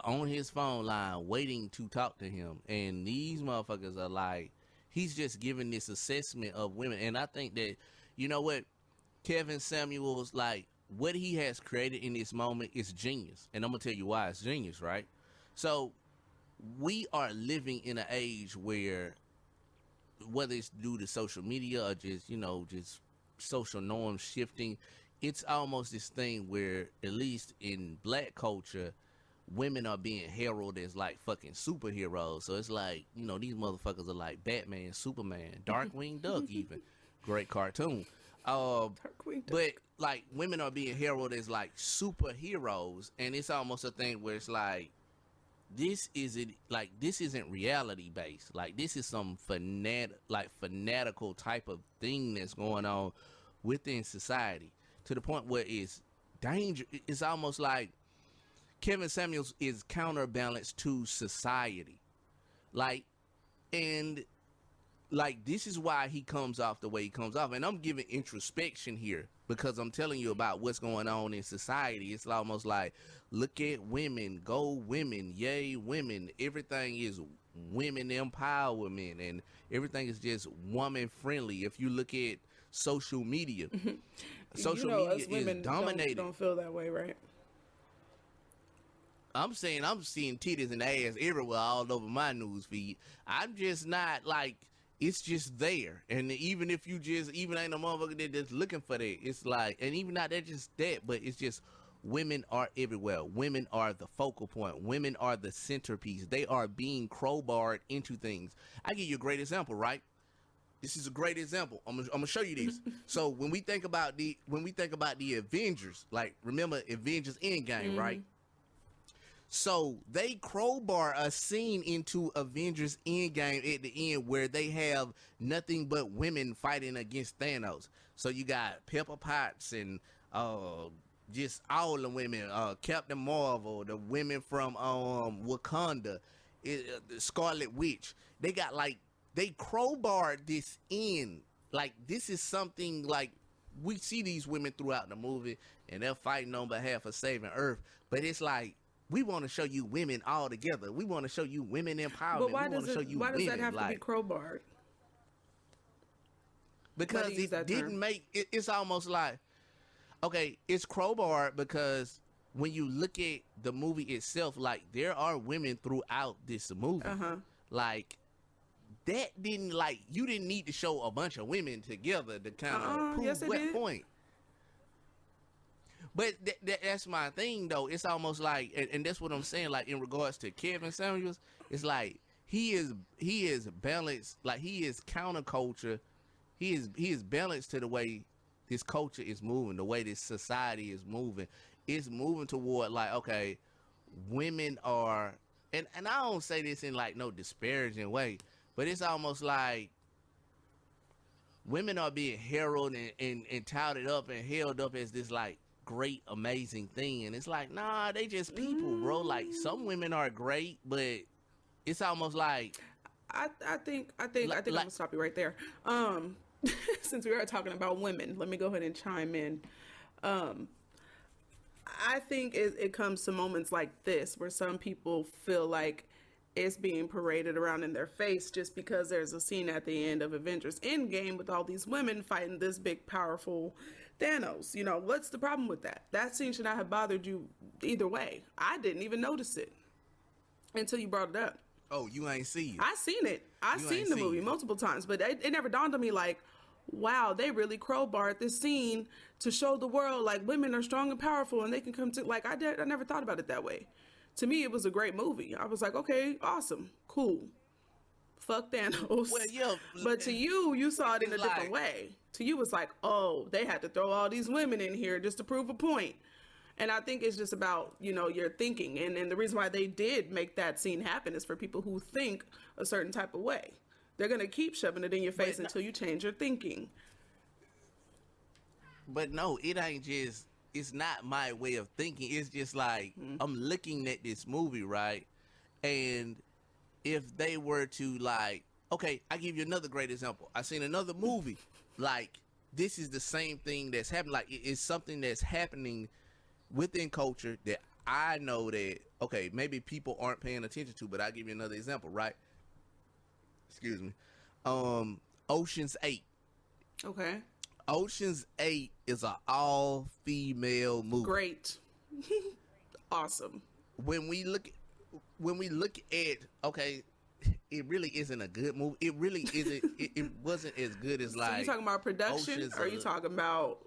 on his phone line waiting to talk to him, and these motherfuckers are like, he's just giving this assessment of women. And I think that, you know what, Kevin Samuels, like, what he has created in this moment is genius, and I'm gonna tell you why it's genius, right? So we are living in an age where, whether it's due to social media or just, you know, just social norms shifting, it's almost this thing where, at least in black culture, women are being heralded as like fucking superheroes. So it's like, you know, these motherfuckers are like Batman, Superman, Darkwing Duck, even great cartoon. But like, women are being heralded as like superheroes, and it's almost a thing where it's like, this isn't reality based. Like, this is some fanatical type of thing that's going on within society, to the point where it's danger. It's almost like Kevin Samuels is counterbalanced to society. Like, and like, this is why he comes off the way he comes off. And I'm giving introspection here because I'm telling you about what's going on in society. It's almost like, look at women, go women, yay women. Everything is women empowerment, and everything is just woman friendly. If you look at social media, social media is dominated. Don't feel that way, right? I'm saying, I'm seeing titties and ass everywhere all over my news feed. I'm just not like, it's just there. And even if you just, even ain't a motherfucker that just looking for that, it's like, and even not that just that, but it's just, women are everywhere. Women are the focal point. Women are the centerpiece. They are being crowbarred into things. I give you a great example, right? This is a great example. I'm gonna show you this. So when we think about the Avengers, like, remember Avengers Endgame, right? So they crowbar a scene into Avengers Endgame at the end where they have nothing but women fighting against Thanos. So you got Pepper Potts and just all the women, Captain Marvel, the women from Wakanda, the Scarlet Witch. They got like, they crowbarred this in. Like, this is something like, we see these women throughout the movie and they're fighting on behalf of saving Earth, but it's like, we want to show you women all together. We want to show you women empowerment. But why does that have to be crowbarred? Because it didn't make it. It's almost like, okay, it's crowbarred because when you look at the movie itself, like, there are women throughout this movie. Like, that didn't, like, you didn't need to show a bunch of women together to kind of prove what point. But that's my thing, though. It's almost like, and that's what I'm saying, like, in regards to Kevin Samuels, it's like, he is balanced, like, he is counterculture. He is balanced to the way this culture is moving, the way this society is moving. It's moving toward, like, okay, women are, and I don't say this in like no disparaging way, but it's almost like women are being heralded and touted up and held up as this like great, amazing thing, and it's like, nah, they just people, bro. Like, some women are great, but it's almost like, I think I'm gonna stop you right there. Since we are talking about women, let me go ahead and chime in. I think it comes to moments like this where some people feel like it's being paraded around in their face just because there's a scene at the end of Avengers Endgame with all these women fighting this big, powerful Thanos. You know, what's the problem with that? That scene should not have bothered you either way. I didn't even notice it until you brought it up. Oh, you ain't seen it? I seen it. I seen the movie multiple times, but it never dawned on me like, wow, they really crowbarred this scene to show the world like women are strong and powerful and they can come to, like, I never thought about it that way. To me, it was a great movie. I was like, okay, awesome, cool. Fuck Thanos. Well, yeah, but to you saw it in a different way. To you, it's like, oh, they had to throw all these women in here just to prove a point. And I think it's just about, you know, your thinking. And the reason why they did make that scene happen is for people who think a certain type of way. They're going to keep shoving it in your face until you change your thinking. But no, it ain't just, it's not my way of thinking. It's just like, I'm looking at this movie, right? And if they were to like, okay, I give you another great example. I seen another movie. Like, this is the same thing that's happening. Like, it's something that's happening within culture that I know that, okay, maybe people aren't paying attention to, but I'll give you another example, right? Excuse me. Ocean's 8. Okay. Ocean's 8 is an all-female movie. Great. Awesome. When we look at, okay, it really isn't a good movie. It really isn't. it wasn't as good as, like. So you talking about production? Or are you talking about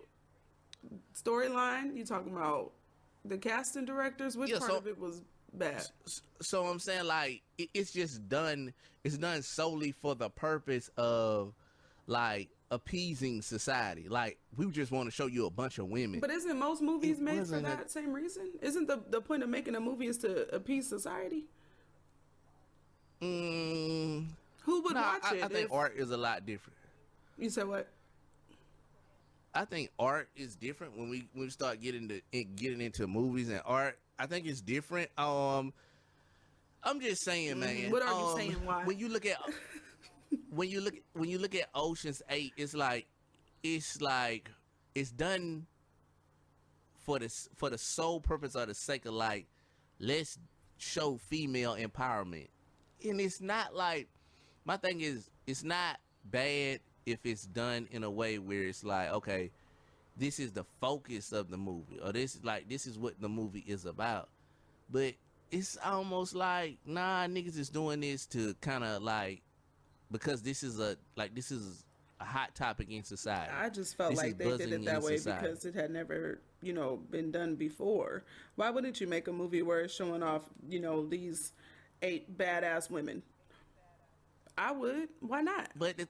storyline? You talking about the casting directors? Which part of it was bad? So I'm saying, like, it's just done. It's done solely for the purpose of, like, appeasing society. Like, we just want to show you a bunch of women. But isn't most movies made for that same reason? Isn't the point of making a movie is to appease society? Who would watch it? I think art is a lot different. You said what? I think art is different when we start getting into movies and art. I think it's different. I'm just saying, man. What are you saying? Why? When you look at when you look at Ocean's 8, it's done for the sole purpose or the sake of, like, let's show female empowerment. And it's not like, my thing is, it's not bad if it's done in a way where it's like, okay, this is the focus of the movie, or this is what the movie is about. But it's almost like, nah, niggas is doing this to kind of, like, because this is a hot topic in society. I just felt like they did it that way because it had never, been done before. Why wouldn't you make a movie where it's showing off, these 8 badass women? I would. Why not? But the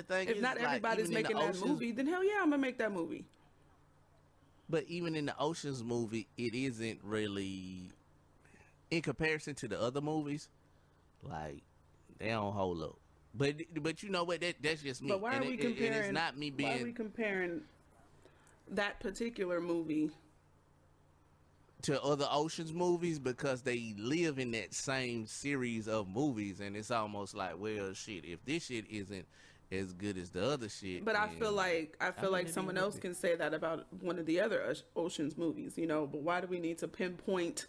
thing is, if not everybody's making that movie, then hell yeah, I'm gonna make that movie. But even in the Ocean's movie, it isn't really, in comparison to the other movies, like, they don't hold up. But you know what? That's just me. But why are we comparing? And it's not me being. Why are we comparing that particular movie to other Ocean's movies? Because they live in that same series of movies, and it's almost like, well, shit, if this shit isn't as good as the other shit. But I feel like someone else can say that about one of the other Ocean's movies, But why do we need to pinpoint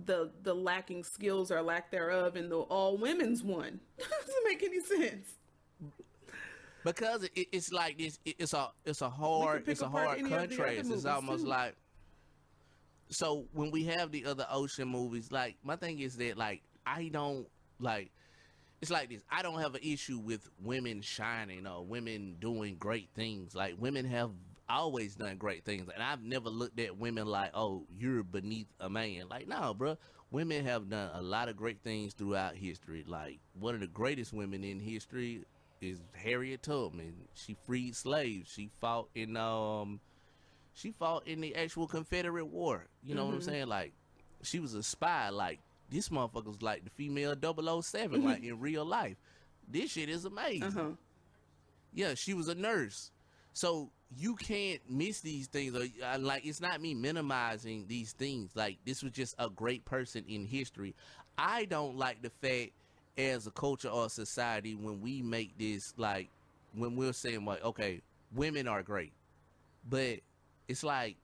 the lacking skills or lack thereof in the all women's one? Doesn't make any sense. Because it's like this. It's a hard contrast. It's almost too. Like. So when we have the other Ocean movies, like, my thing is that, like, I don't, like, it's like this. I don't have an issue with women shining or women doing great things. Like, women have always done great things, and I've never looked at women like, oh, you're beneath a man. Like, no, bro. Women have done a lot of great things throughout history. Like, one of the greatest women in history is Harriet Tubman. She freed slaves. She fought in the actual Confederate War. You know what I'm saying? Like, she was a spy. Like, this motherfucker was like the female 007, like, in real life. This shit is amazing. Yeah, she was a nurse. So you can't miss these things. Or, like, it's not me minimizing these things. Like, this was just a great person in history. I don't like the fact, as a culture or society, when we make this, like, when we're saying, like, okay, women are great. But it's like,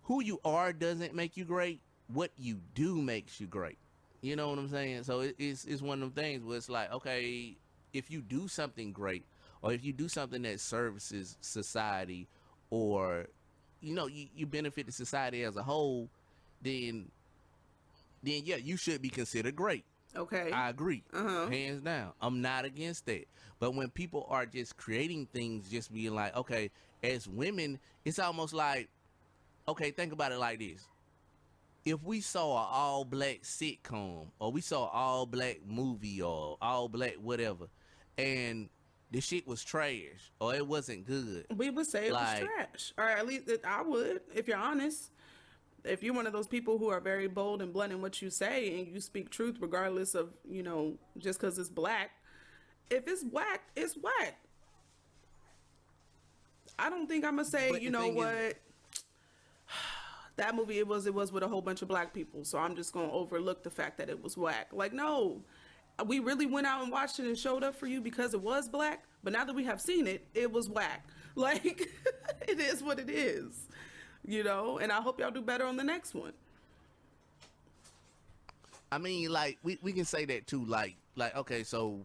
who you are doesn't make you great. What you do makes you great. You know what I'm saying? So it's one of them things where it's like, okay, if you do something great, or if you do something that services society, or, you benefit the society as a whole, then yeah, you should be considered great. Okay. I agree. Hands down. I'm not against that. But when people are just creating things, just being like, okay, as women, it's almost like, okay, think about it like this. If we saw an all-black sitcom, or we saw an all-black movie, or all-black whatever, and the shit was trash, or it wasn't good, we would say it was trash. Or at least I would, if you're honest. If you're one of those people who are very bold and blunt in what you say, and you speak truth regardless of, just because it's black. If it's whack, it's whack. I don't think I'm going to say, you know what, that movie, it was with a whole bunch of black people, so I'm just going to overlook the fact that it was whack. Like, no, we really went out and watched it and showed up for you because it was black. But now that we have seen it, it was whack. Like, it is what it is, you know? And I hope y'all do better on the next one. I mean, like, we can say that too. Like, okay, so,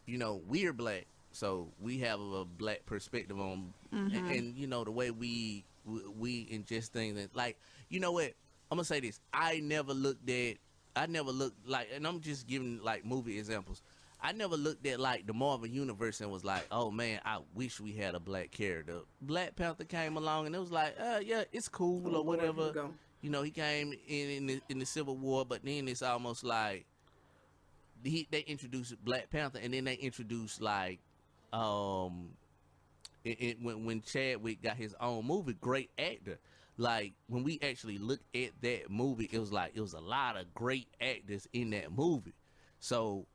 you know, we're black. So we have a black perspective on, and you know, the way we ingest things. And like, you know what? I'm going to say this. I never looked like, and I'm just giving like movie examples. I never looked at like the Marvel universe and was like, oh man, I wish we had a black character. Black Panther came along and it was like, yeah, it's cool or whatever. You know, he came in the Civil War, but then it's almost like they introduced Black Panther, and then they introduced like when Chadwick got his own movie, great actor. Like, when we actually look at that movie, it was like, it was a lot of great actors in that movie. So,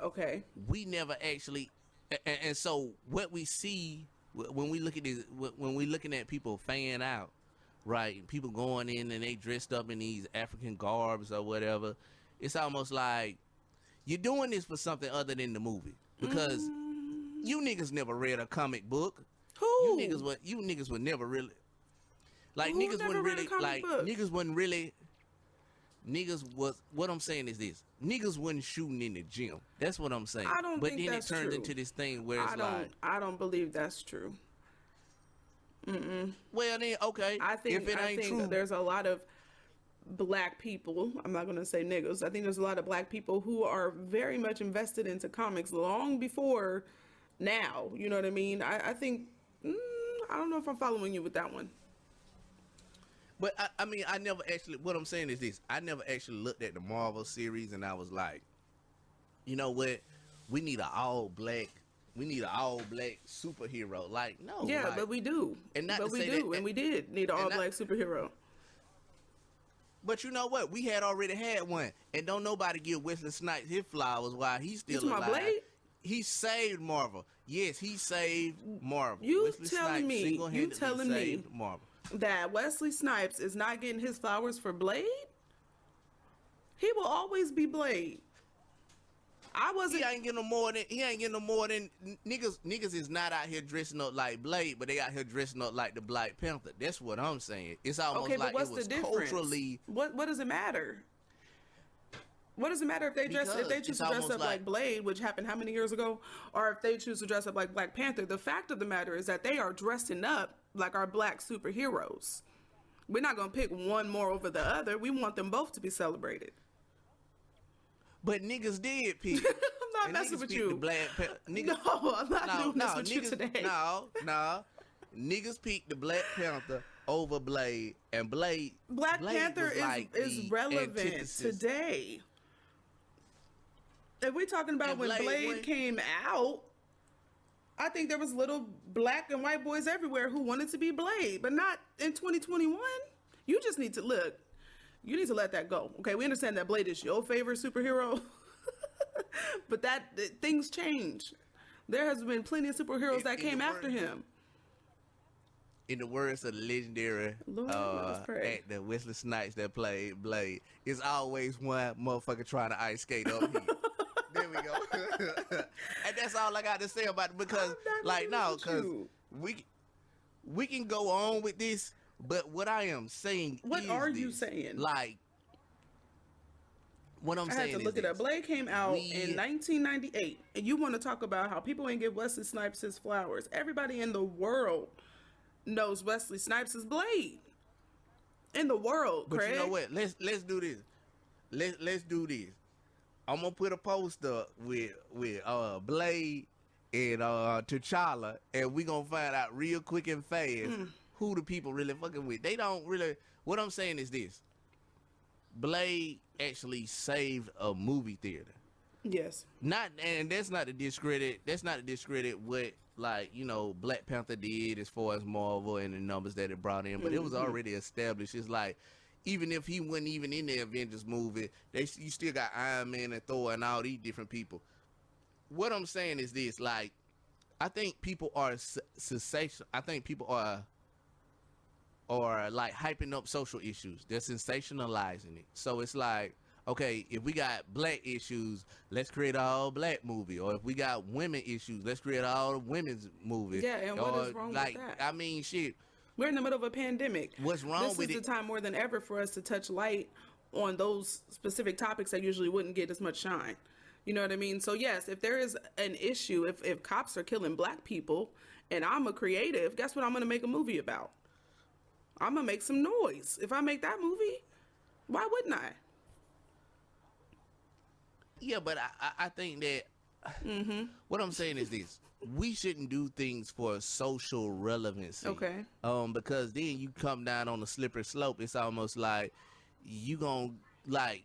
okay, we never actually, and so what we see when we look at this, when we looking at people fan out, right? People going in and they dressed up in these African garbs or whatever. It's almost like you're doing this for something other than the movie, because you niggas never read a comic book. Who? You niggas would never really. Like, niggas wouldn't really, like, niggas wasn't really, niggas was, what I'm saying is this, niggas wasn't shooting in the gym. That's what I'm saying. I don't think that's true. But then it turns into this thing where it's I don't believe that's true. Well, then, okay. I think true, there's a lot of black people, I'm not going to say niggas, I think there's a lot of black people who are very much invested into comics long before now. You know what I mean? I think, I don't know if I'm following you with that one. But I mean, I never actually, what I'm saying is this, I never actually looked at the Marvel series and I was like, you know what, we need an all black superhero. Like, no. Yeah, like, but we do. And not but to we say do, that, and we did need an all black superhero. But you know what? We had already had one. And don't nobody give Wesley Snipes his flowers while he's still alive. My Blade? He saved Marvel. Yes, he saved Marvel. You telling me Marvel. That Wesley Snipes is not getting his flowers for Blade? He will always be Blade. He ain't getting no more than niggas is not out here dressing up like Blade, but they out here dressing up like the Black Panther. That's what I'm saying. It's almost like it was culturally. What does it matter? What does it matter if they choose to dress up like Blade, which happened how many years ago, or if they choose to dress up like Black Panther? The fact of the matter is that they are dressing up like our black superheroes. We're not going to pick one more over the other. We want them both to be celebrated. But niggas did pick. I'm not messing with you. No, I'm not doing this with you today. No. Niggas picked the Black Panther over Blade, and Blade Panther is relevant today. If we're talking about when Blade came out, I think there was little black and white boys everywhere who wanted to be Blade, but not in 2021. You just need to look. You need to let that go. Okay, we understand that Blade is your favorite superhero, but things change. There has been plenty of superheroes that came after him. In the words of the legendary actor Wesley Snipes that played Blade, it's always one motherfucker trying to ice skate up here. There we go. And that's all I got to say about it, because because we can go on with this, but what I am saying you saying? Like, what I'm saying is I had to look it up. Blade came out in 1998, and you want to talk about how people ain't give Wesley Snipes his flowers. Everybody in the world knows Wesley Snipes is Blade. In the world, Craig. But you know what? Let's do this. Let's do this. I'm gonna put a poster with Blade and T'Challa, and we gonna find out real quick and fast who the people really fucking with. They don't really. What I'm saying is this: Blade actually saved a movie theater. Yes. And that's not to discredit. That's not to discredit what, like, you know, Black Panther did as far as Marvel and the numbers that it brought in, but it was already established. It's like, even if he wasn't even in the Avengers movie, you still got Iron Man and Thor and all these different people. What I'm saying is this: like, I think people are sensational. I think people are like hyping up social issues. They're sensationalizing it. So it's like, okay, if we got black issues, let's create an all black movie. Or if we got women issues, let's create an all women's movie. Yeah, and what is wrong with that? I mean, shit. We're in the middle of a pandemic. What's wrong with it? This is the time more than ever for us to touch light on those specific topics that usually wouldn't get as much shine. You know what I mean? So yes, if there is an issue, if cops are killing black people and I'm a creative, guess what I'm going to make a movie about? I'm going to make some noise. If I make that movie, why wouldn't I? Yeah, but I think that what I'm saying is this. We shouldn't do things for social relevancy. Okay. Because then you come down on a slippery slope. It's almost like you gonna like,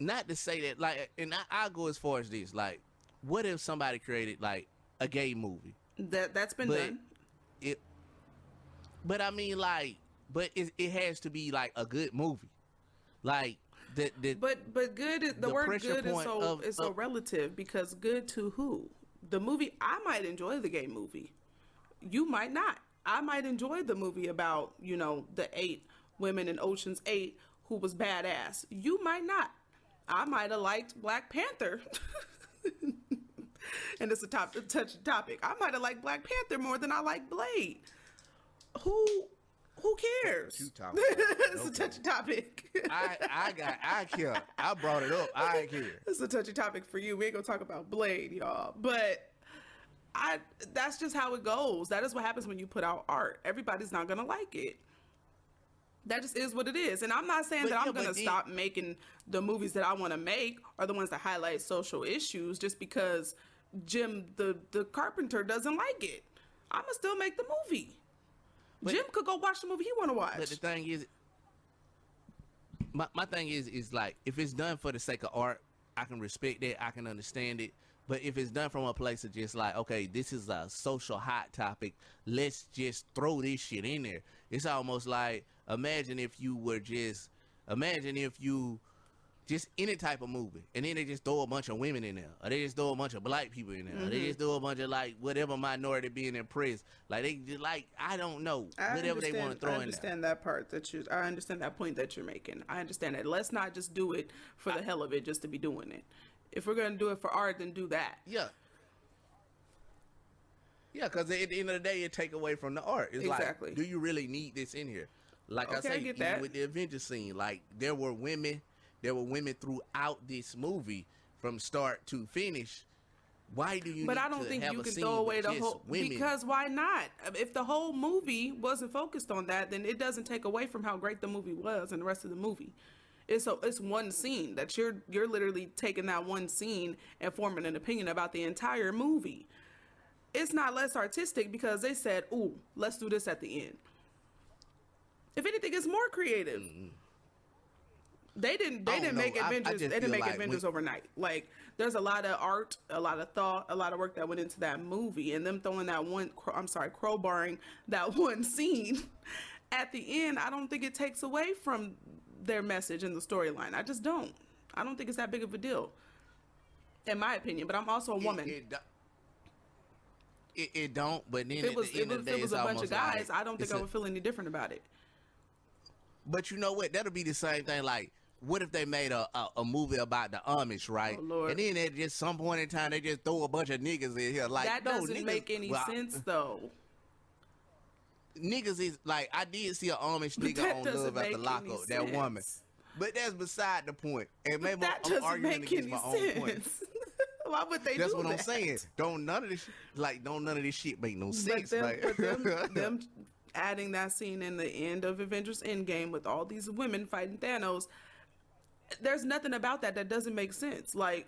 not to say that, like, and I'll go as far as this. Like, what if somebody created like a gay movie? That's been done. But I mean, like, but it has to be like a good movie, like. But good is the word good is so relative, because good to who? The movie, I might enjoy the gay movie. You might not. I might enjoy the movie about, you know, the 8 women in Ocean's 8 who was badass. You might not. I might have liked Black Panther. And it's a touchy topic. I might have liked Black Panther more than I like Blade. Who cares? It's a touchy topic. I care. I brought it up. I care. It's a touchy topic for you. We ain't gonna talk about Blade, y'all. But that's just how it goes. That is what happens when you put out art. Everybody's not gonna like it. That just is what it is. And I'm not saying that I'm gonna stop making the movies that I want to make or the ones that highlight social issues just because Jim the carpenter doesn't like it. I'm gonna still make the movie. But Jim could go watch the movie he want to watch. But the thing is, my thing is like, if it's done for the sake of art, I can respect that. I can understand it. But if it's done from a place of just like, okay, this is a social hot topic, let's just throw this shit in there. It's almost like, imagine if you just any type of movie, and then they just throw a bunch of women in there, or they just throw a bunch of black people in there, or they just throw a bunch of like whatever minority being impressed. Like they just like, I don't know, whatever they want to throw in there. I understand that part I understand that point that you're making. I understand that. Let's not just do it for the hell of it, just to be doing it. If we're gonna do it for art, then do that. Yeah. Yeah, because at the end of the day, it take away from the art. It's exactly. Like, do you really need this in here? Like I say, even with the Avengers scene, like there were women throughout this movie from start to finish. Why do you? But I don't think you can throw away the whole. Women? Because why not? If the whole movie wasn't focused on that, then it doesn't take away from how great the movie was and the rest of the movie. It's one scene that you're literally taking that one scene and forming an opinion about the entire movie. It's not less artistic because they said, "Ooh, let's do this at the end." If anything, it's more creative. They didn't make Avengers. They didn't make Avengers overnight. Like, there's a lot of art, a lot of thought, a lot of work that went into that movie, and them throwing that one. Crowbarring that one scene at the end. I don't think it takes away from their message and the storyline. I just don't. I don't think it's that big of a deal, in my opinion. But I'm also a woman. It don't. But then if it was a bunch of guys, I don't think I would feel any different about it. But you know what? That'll be the same thing. Like, what if they made a movie about the Amish, right? Oh, Lord. And then at just some point in time, they just throw a bunch of niggas in here. Like, that doesn't make any sense, though. Niggas is like, I did see an Amish nigga on Love After Lockup, that woman. But that's beside the point. And maybe I'm arguing against my own point. Why would they do that? That's what I'm saying. Don't none of this shit make no sense. But them adding that scene in the end of Avengers Endgame with all these women fighting Thanos, there's nothing about that doesn't make sense. Like,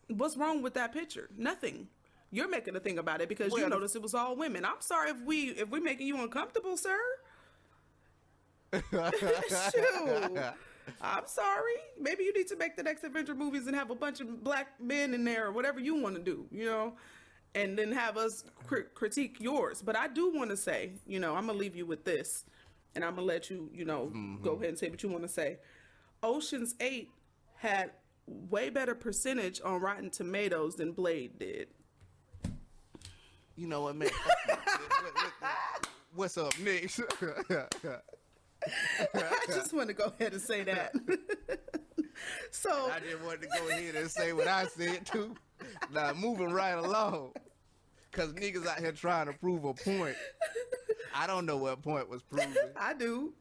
what's wrong with that picture? Nothing. You're making a thing about it because you noticed it was all women. I'm sorry if we're making you uncomfortable, sir. Shoot. I'm sorry. Maybe you need to make the next Avenger movies and have a bunch of black men in there or whatever you want to do, you know, and then have us critique yours. But I do want to say, you know, I'm going to leave you with this, and I'm going to let you, you know, go ahead and say what you want to say. Ocean's 8 had way better percentage on Rotten Tomatoes than Blade did. You know what, man? What's up next? I just want to go ahead and say that. So I just wanted to go ahead and say what I said too. Now moving right along, cause niggas out here trying to prove a point. I don't know what point was proven. I do.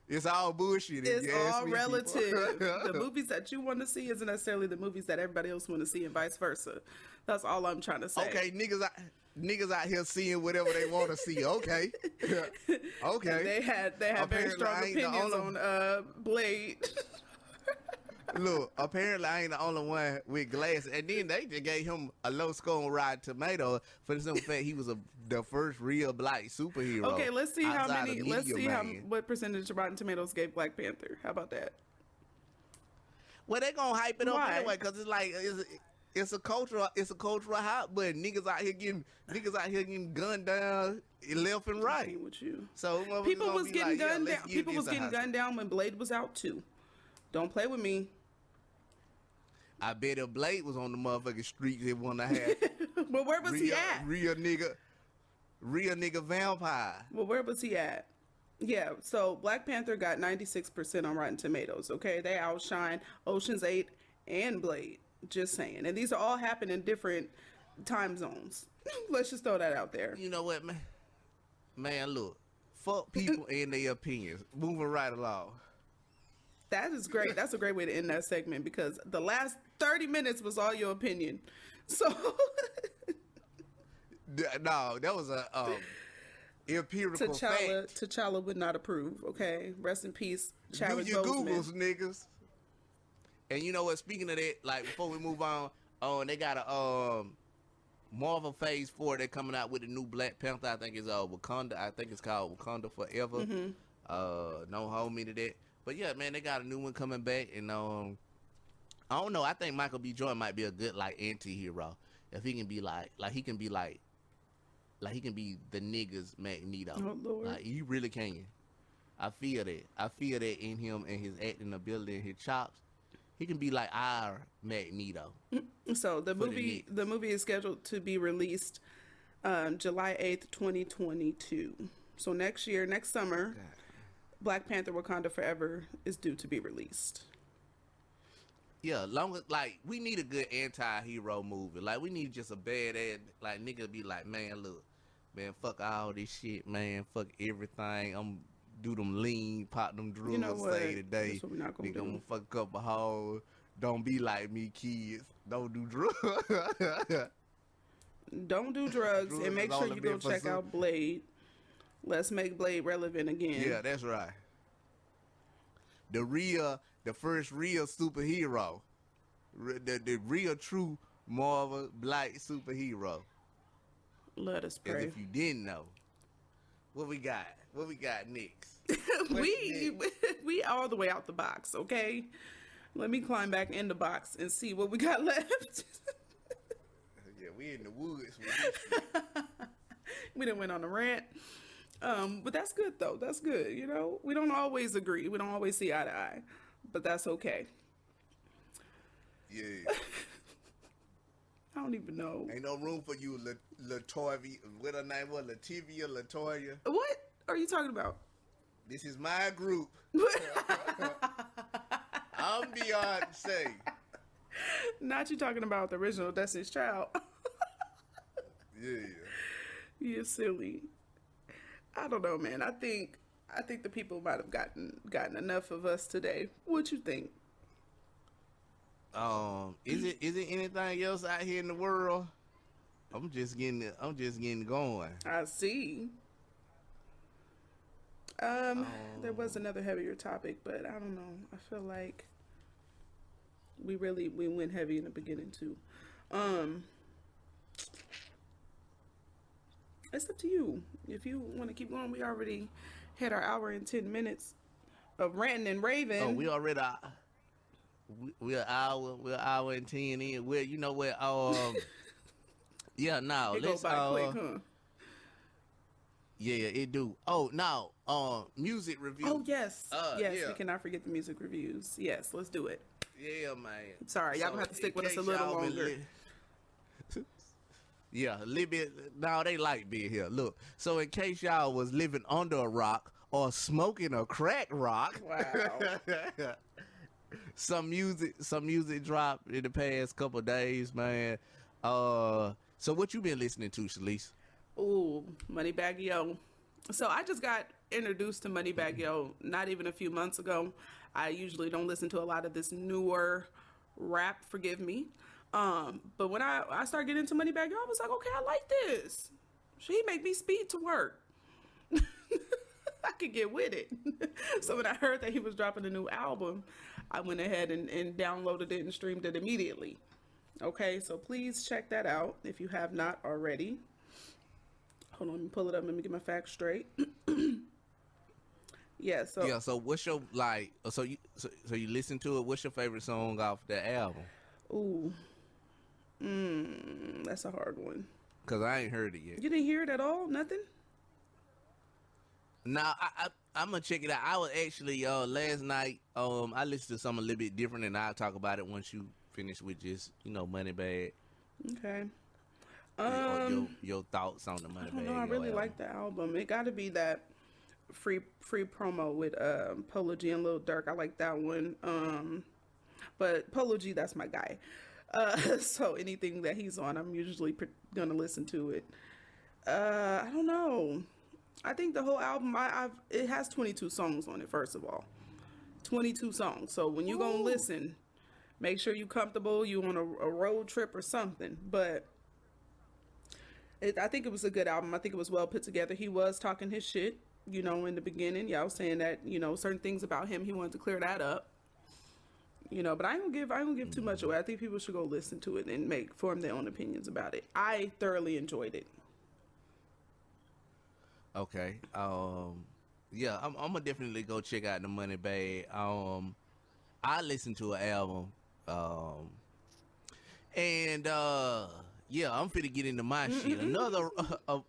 It's all bullshit. It's all relative. The movies that you want to see isn't necessarily the movies that everybody else want to see, and vice versa. That's all I'm trying to say. Okay, niggas out here seeing whatever they want to see. Okay, okay. They had very strong opinions on Blade. Look, apparently I ain't the only one with glasses. And then they just gave him a low score on Rotten Tomato for the simple fact he was the first real black superhero. Okay, let's see how many. Let's see what percentage of Rotten Tomatoes gave Black Panther. How about that? Well, they gonna hype it up Why? anyway because it's like it's a cultural hot button. Niggas out here getting gunned down left and right. With you. So people was getting gunned down. People was getting gunned down when Blade was out too. Don't play with me. I bet if Blade was on the motherfucking streets, it wouldn't have had. Well, where was he at? Real nigga vampire. Well, where was he at? Yeah, so Black Panther got 96% on Rotten Tomatoes, okay? They outshine Ocean's 8 and Blade, just saying. And these are all happening in different time zones. Let's just throw that out there. You know what, man? Man, look. Fuck people and their opinions. Moving right along. That is great. That's a great way to end that segment because the last 30 minutes was all your opinion. So no, that was a empirical fact. T'Challa would not approve. Okay, rest in peace, Chadwick Do your Boseman. Googles, niggas. And you know what? Speaking of that, like before we move on, they got a Marvel Phase 4. They're coming out with a new Black Panther. I think it's Wakanda. I think it's called Wakanda Forever. Mm-hmm. Don't hold me to that. But yeah, man, they got a new one coming back, and I don't know. I think Michael B. Jordan might be a good like anti-hero if he can be like he can be the niggas Magneto. Oh, Lord. Like he really can. I feel that. I feel that in him and his acting ability and his chops. He can be like our Magneto. So the movie is scheduled to be released July 8th, 2022. So next summer. God. Black Panther Wakanda Forever is due to be released. Yeah, long as like we need a good anti-hero movie. Like we need just a badass like nigga be like, man, look, man, fuck all this shit, man, fuck everything. I'm do them lean, pop them drugs, You know what? say today. That's what we're not gonna nigga, do. I'm gonna fuck up a hoe. Don't be like me, kids. Don't do drugs. Don't do drugs Drugs and make is sure all you a go bit for check some- out Blade. Let's make Blade relevant again. Yeah, that's right. The first real superhero. The real true Marvel black superhero. Let us As pray. if you didn't know. What we got? What we got next? we all the way out the box, okay? Let me climb back in the box and see what we got left. Yeah, we in the woods with this shit. We done went on a rant. But that's good though. That's good. You know, we don't always agree. We don't always see eye to eye, but that's okay. Yeah. I don't even know. Ain't no room for you, Latoya. What her name was? Lativia, Latoya. What are you talking about? This is my group. I'm Beyonce. Not you talking about the original Destiny's Child. Yeah. You're silly. I don't know, man. I think the people might have gotten enough of us today. What you think? Is it anything else out here in the world? I'm just getting going. I see. There was another heavier topic, but I don't know. I feel like we went heavy in the beginning too. It's up to you. If you want to keep going, we already had our hour and 10 minutes of ranting and raving. Oh, we already we're an hour and 10 in. Well, you know what? Yeah, now it let's go by quick, huh? Yeah, it do. Oh, now music review. Oh yes, yes. Yeah. We cannot forget the music reviews. Yes, let's do it. Yeah, man. Sorry, y'all gonna have to stick with us a little longer. Yeah, a little bit. Now they like being here. Look, so in case y'all was living under a rock or smoking a crack rock. Wow. Some music dropped in the past couple of days, man. So what you been listening to, Shelise? Ooh, Moneybagg Yo. So I just got introduced to Moneybagg Yo not even a few months ago. I usually don't listen to a lot of this newer rap, forgive me. But when I started getting into Moneybagg Yo, I was like, okay, I like this. She make me speed to work. I could get with it. So when I heard that he was dropping a new album, I went ahead and downloaded it and streamed it immediately. Okay, so please check that out if you have not already. Hold on, let me pull it up. Let me get my facts straight. So what's your so you listen to it? What's your favorite song off that album? Ooh, that's a hard one. Cause I ain't heard it yet. You didn't hear it at all? Nothing? Nah, I'm gonna check it out. I was actually last night. I listened to something a little bit different, and I'll talk about it once you finish with just Moneybagg. Okay. Your thoughts on the Moneybagg. I don't know. I really like the album. It got to be that free promo with Polo G and Lil Durk. I like that one. But Polo G, that's my guy. So anything that he's on, I'm usually gonna listen to it. I don't know. I think the whole album, it has 22 songs on it. First of all, 22 songs. So when you gonna listen, make sure you comfortable. You on a road trip or something. But I think it was a good album. I think it was well put together. He was talking his shit, in the beginning. Yeah, I was saying that, certain things about him, he wanted to clear that up. But I ain't gonna give too much away. I think people should go listen to it and form their own opinions about it. I thoroughly enjoyed it. Okay. Yeah, I'm gonna definitely go check out the Moneybagg. I listened to an album. Yeah, I'm finna get into my shit. Another,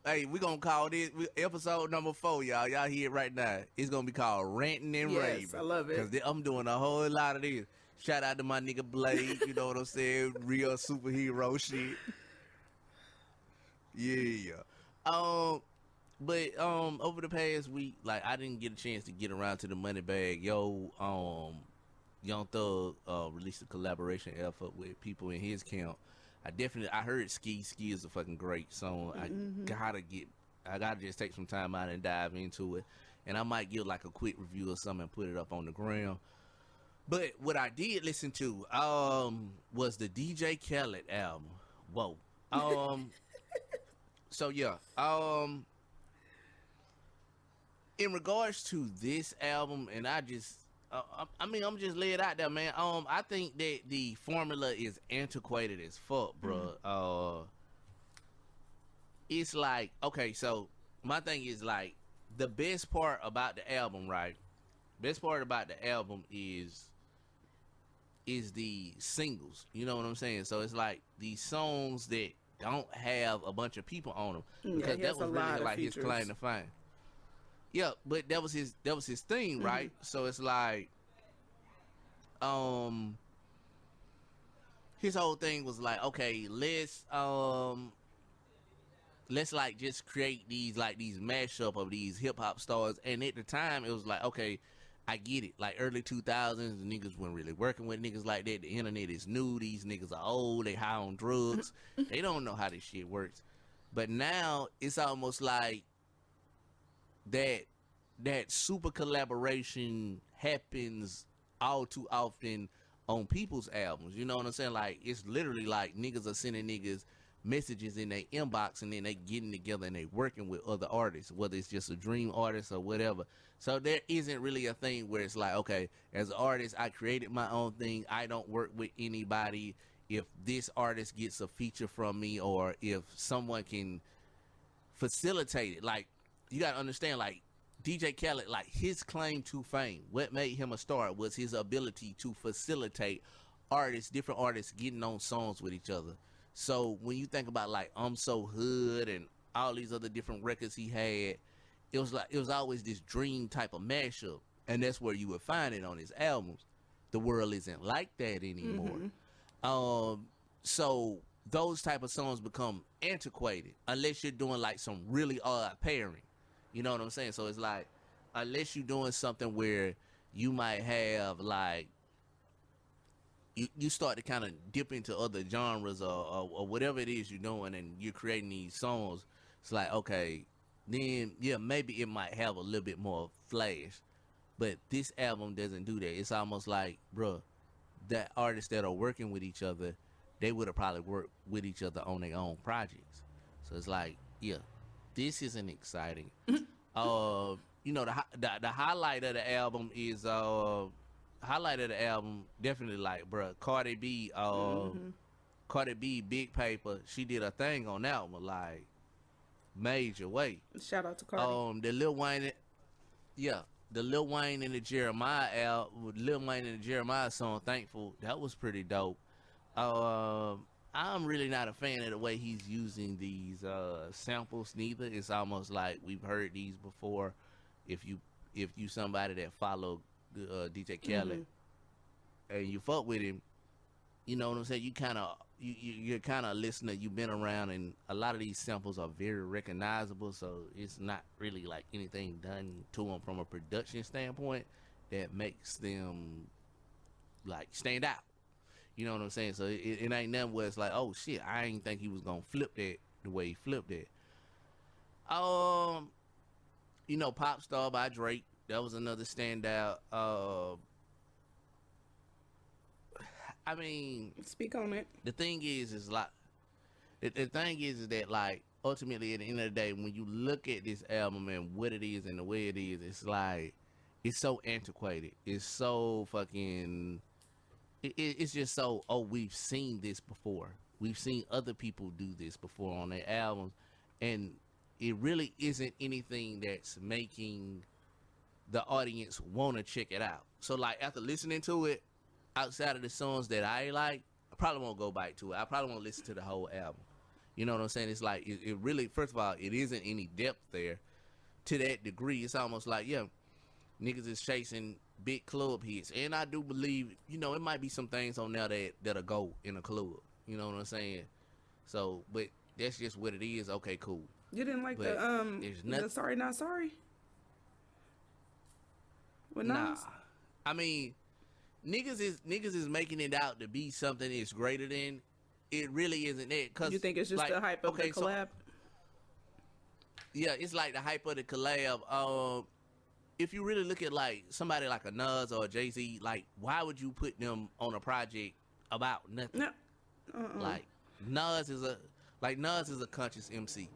hey, we gonna call this episode number 4, y'all. Y'all hear it right now. It's gonna be called Ranting and Raving. Yes, I love it. Because I'm doing a whole lot of this. Shout out to my nigga Blade, you know what I'm saying? Real superhero shit. Yeah. But over the past week, I didn't get a chance to get around to the Moneybagg Yo. Young Thug released a collaboration effort with people in his camp. I heard Ski is a fucking great song. I gotta just take some time out and dive into it, and I might give a quick review or something and put it up on the ground. But what I did listen to was the DJ Khaled album. Whoa. So yeah. In regards to this album, and I'm just laid out there, man. I think that the formula is antiquated as fuck, bro. It's okay, so my thing is the best part about the album, right? Best part about the album is the singles. You know what I'm saying? So it's these songs that don't have a bunch of people on them, because that was really his claim to fame. Yeah, but that was his thing, right? So it's his whole thing was okay, let's just create these mashup of these hip hop stars. And at the time it was okay, I get it. Early 2000s, the niggas weren't really working with niggas like that. The internet is new. These niggas are old. They high on drugs. They don't know how this shit works. But now it's almost that super collaboration happens all too often on people's albums. You know what I'm saying? It's literally niggas are sending niggas messages in their inbox, and then they getting together and they working with other artists, whether it's just a dream artist or whatever. So there isn't really a thing where it's okay, as an artist, I created my own thing. I don't work with anybody. If this artist gets a feature from me, or if someone can facilitate it, you gotta understand, DJ Khaled, his claim to fame, what made him a star was his ability to facilitate different artists getting on songs with each other. So when you think about I'm So Hood and all these other different records he had, it was always this dream type of mashup, and that's where you would find it on his albums. The world isn't like that anymore. So those type of songs become antiquated unless you're doing some really odd pairing. You know what I'm saying? So it's unless you're doing something where you might have like you start to kind of dip into other genres or whatever it is you're doing, and you're creating these songs. It's like, okay, then yeah, maybe it might have a little bit more flash, but this album doesn't do that. It's almost like, bruh, that artists that are working with each other, they would have probably worked with each other on their own projects. So it's like, yeah, this isn't exciting. You know, the highlight of the album is definitely like, bruh, Cardi B, Big Paper. She did a thing on that one, like major way. Shout out to Cardi. The Lil Wayne, the Lil Wayne and the Jeremiah song, Thankful, that was pretty dope. I'm really not a fan of the way he's using these samples neither. It's almost like we've heard these before. If you somebody that follow DJ Khaled and you fuck with him, you know what I'm saying, you're kind of a listener, you've been around, and a lot of these samples are very recognizable, so it's not really like anything done to them from a production standpoint that makes them like stand out. You know what I'm saying? So it ain't nothing where it's like, oh shit, I ain't think he was gonna flip that the way he flipped it. You know, Pop Star by Drake, that was another standout. I mean, speak on it. The thing is like, the thing is that like, ultimately at the end of the day, when you look at this album and what it is and the way it is, it's like, it's so antiquated. It's so fucking, it's just so, oh, we've seen this before. We've seen other people do this before on their albums, and it really isn't anything that's making the audience want to check it out. So like, after listening to it, outside of the songs that I like, I probably won't go back to it. I probably won't listen to the whole album. You know what I'm saying? It's like, it really, first of all, it isn't any depth there to that degree. It's almost like, yeah, niggas is chasing big club hits. And I do believe, you know, it might be some things on there that'll go in a club. You know what I'm saying? So, but that's just what it is. Okay, cool. You didn't like the Sorry Not Sorry? Nah. I mean, niggas is making it out to be something that's greater than. It really isn't that. Cause you think it's just like, the hype of the collab? Yeah, it's like the hype of the collab. If you really look at like somebody like a Nas or a Jay-Z, like, why would you put them on a project about nothing? No. Like Nas is a conscious MC.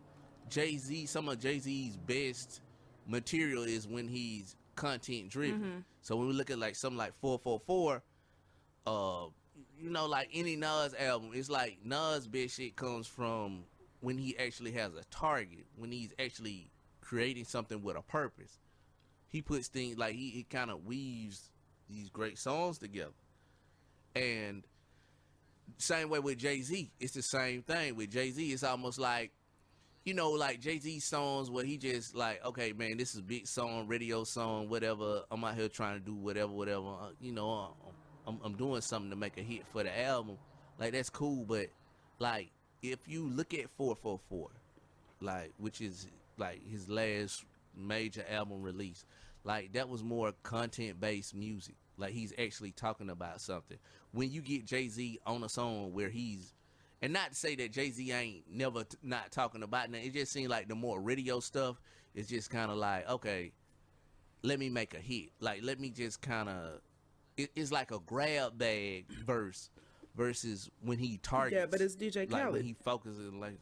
Jay-Z, some of Jay-Z's best material is when he's content driven. So when we look at like something like 444, you know, like any Nas album, it's like Nas' best shit comes from when he actually has a target, when he's actually creating something with a purpose. He puts things like, he kind of weaves these great songs together. And same way with Jay-Z, it's the same thing with Jay-Z. It's almost like, you know, like Jay-Z songs where he just like, okay, man, this is a big song, radio song, whatever. I'm out here trying to do whatever. You know, I'm doing something to make a hit for the album. Like, that's cool, but like, if you look at 444, like, which is like his last major album release, like, that was more content-based music. Like, he's actually talking about something. When you get Jay-Z on a song where he's, and not to say that Jay-Z ain't never not talking about that, it just seems like the more radio stuff is just kind of like, okay, let me make a hit. Like, let me just kind of, it's like a grab bag verse versus when he targets. Yeah, but it's DJ Khaled. Like, when he focuses, like,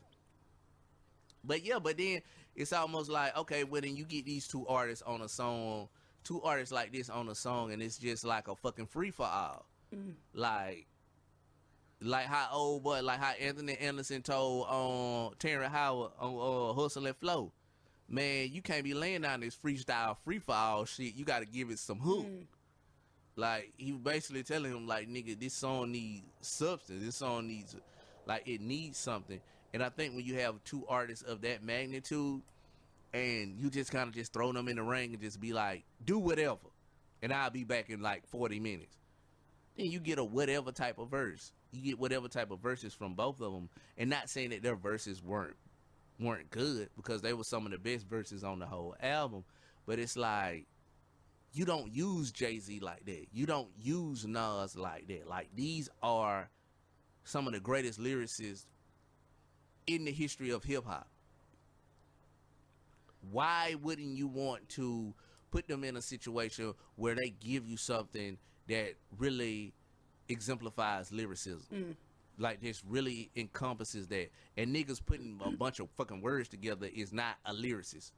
but yeah, but then it's almost like, okay, well then you get these two artists on a song, two artists like this on a song, and it's just like a fucking free for all. Like how Anthony Anderson told Terrence Howard on Hustle and Flow, man, you can't be laying down this freestyle free for all shit. You got to give it some hook. Like, he was basically telling him, like, nigga, this song needs substance. This song needs, like, it needs something. And I think when you have two artists of that magnitude, and you just kind of just throw them in the ring and just be like, do whatever, and I'll be back in like 40 minutes. Then you get a whatever type of verse. You get whatever type of verses from both of them. And not saying that their verses weren't good, because they were some of the best verses on the whole album. but it's like you don't use Jay-Z like that. You don't use Nas like that. Like, these are some of the greatest lyricists in the history of hip-hop. Why wouldn't you want to put them in a situation where they give you something that really exemplifies lyricism? Like, this really encompasses that. And niggas putting a bunch of fucking words together is not a lyricist.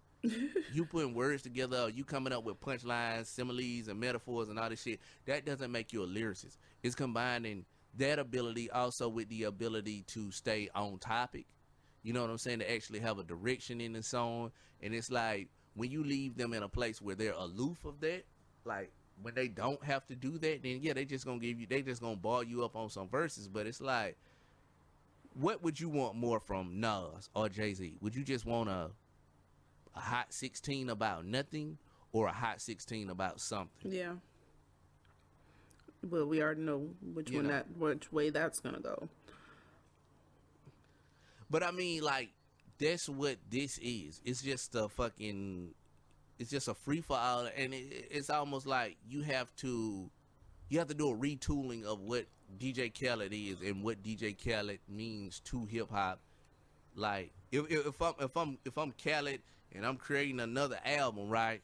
You putting words together, you coming up with punchlines, similes, and metaphors and all this shit, that doesn't make you a lyricist. It's combining that ability also with the ability to stay on topic. You know what I'm saying? To actually have a direction in the song. And it's like, when you leave them in a place where they're aloof of that, like, when they don't have to do that, then yeah, they just gonna ball you up on some verses. But it's like, what would you want more from Nas or Jay-Z? Would you just want a hot 16 about nothing, or a hot 16 about something? Yeah. Well, we already know which way that's gonna go. But I mean, like, that's what this is. It's just a free for all, and it's almost like you have to do a retooling of what DJ Khaled is and what DJ Khaled means to hip hop. Like, if I'm Khaled and I'm creating another album, right?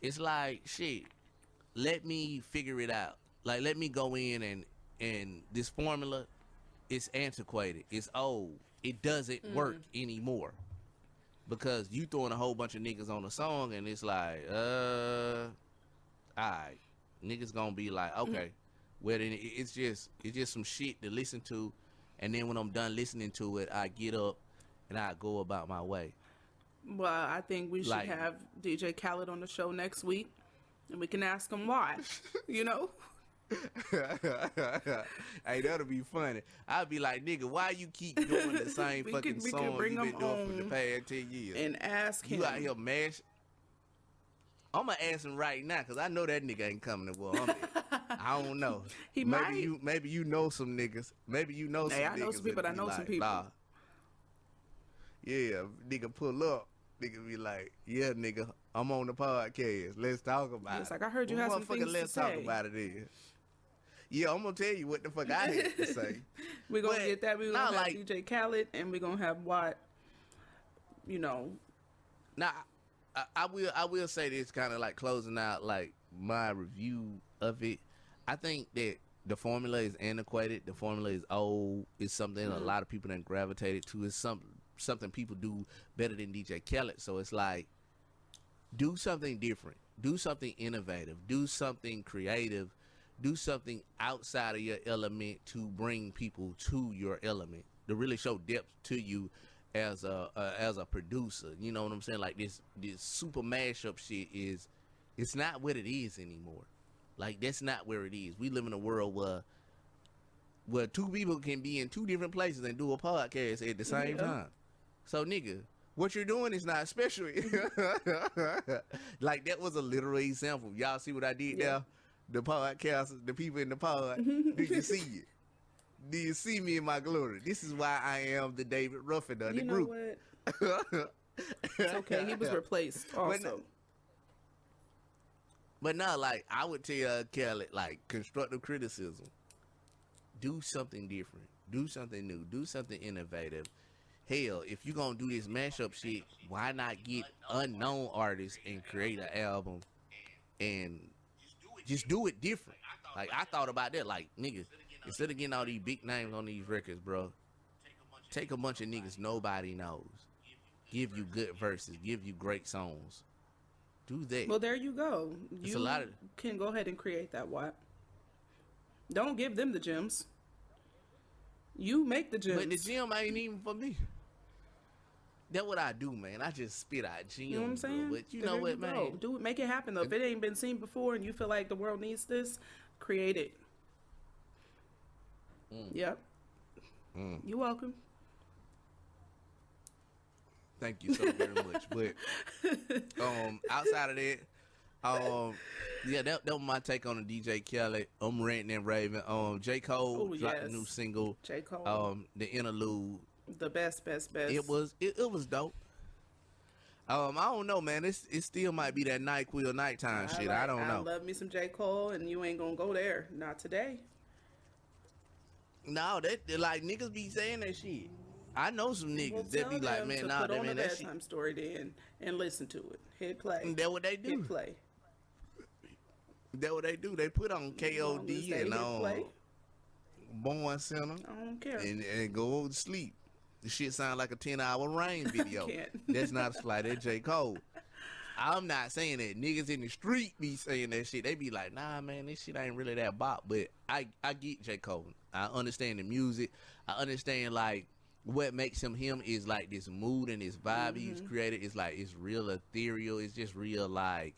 It's like, shit, let me figure it out. Like, let me go in and this formula, it's antiquated, it's old, it doesn't work anymore. Because you throwing a whole bunch of niggas on a song, and it's like, alright, niggas gonna be like, okay, well then it's just some shit to listen to, and then when I'm done listening to it, I get up and I go about my way. Well, I think we should have DJ Khaled on the show next week, and we can ask him why. You know. Hey, that'll be funny. I'll be like, nigga, why you keep doing the same fucking song you've been doing for the past 10 years? And ask him. You out here mash. I'm gonna ask him right now, because I know that nigga ain't coming to war. I don't know. Maybe you know some niggas. Maybe you know some niggas. I know some people. I know some people. Nah. Yeah, nigga pull up. Nigga be like, yeah, nigga, I'm on the podcast. Let's talk about it. It's like, I heard you have some things let's to say. Talk about it then. Yeah, I'm gonna tell you what the fuck I had to say. We're gonna get that. We're gonna have DJ Khaled, and we're gonna have Watt. You know. Now, I will say this, kind of like closing out like my review of it. I think that the formula is antiquated. The formula is old. It's something a lot of people done gravitated to. It's something people do better than DJ Khaled. So it's like, do something different. Do something innovative. Do something creative. Do something outside of your element to bring people to your element, to really show depth to you as a producer. You know what I'm saying? Like, this super mashup shit it's not what it is anymore. Like, that's not where it is. We live in a world where two people can be in two different places and do a podcast at the same time. So, nigga, what you're doing is not special. Like, that was a literal example. Y'all see what I did there? The podcast, the people in the pod, do you see it? Do you see me in my glory? This is why I am the David Ruffin of the group. You know what? It's okay. He was replaced also. But no, like, I would tell Kelly, like, constructive criticism. Do something different. Do something new. Do something innovative. Hell, if you're going to do this mashup shit, why not get unknown artists and create an album and just do it different? Like, I thought about that. Like, niggas, instead of getting all these big names on these records, bro, take a bunch of niggas nobody knows. Give you good verses. Give you great songs. Do that. Well, there you go. You can go ahead and create that, Watt. Don't give them the gems. You make the gems. But the gem ain't even for me. That's what I do, man. I just spit out gems. You know what I'm saying? But you know what, man? Do it. Make it happen, though. If it ain't been seen before and you feel like the world needs this, create it. Yep. You're welcome. Thank you so very much. But outside of that, yeah, that was my take on the DJ Khaled. I'm ranting and raving. J. Cole dropped a new single. J. Cole. The interlude. The best. It was dope. I don't know, man. It still might be that NyQuil nighttime shit. I don't know. I love me some J. Cole, and you ain't gonna go there. Not today. No, that like niggas be saying that shit. I know some niggas that be like, man, nah, that man, that shit. Bedtime story then and listen to it. Hit play. And that's what they do. Hit play. That's what they do. They put on KOD and on Born Center. I don't care. And go to sleep. The shit sound like a 10-hour rain video. That's not a slight at J. Cole. I'm not saying that. Niggas in the street be saying that shit. They be like, nah, man, this shit ain't really that bop. But I get J. Cole. I understand the music. I understand, like, what makes him is, like, this mood and this vibe he's created. It's, like, it's real ethereal. It's just real, like,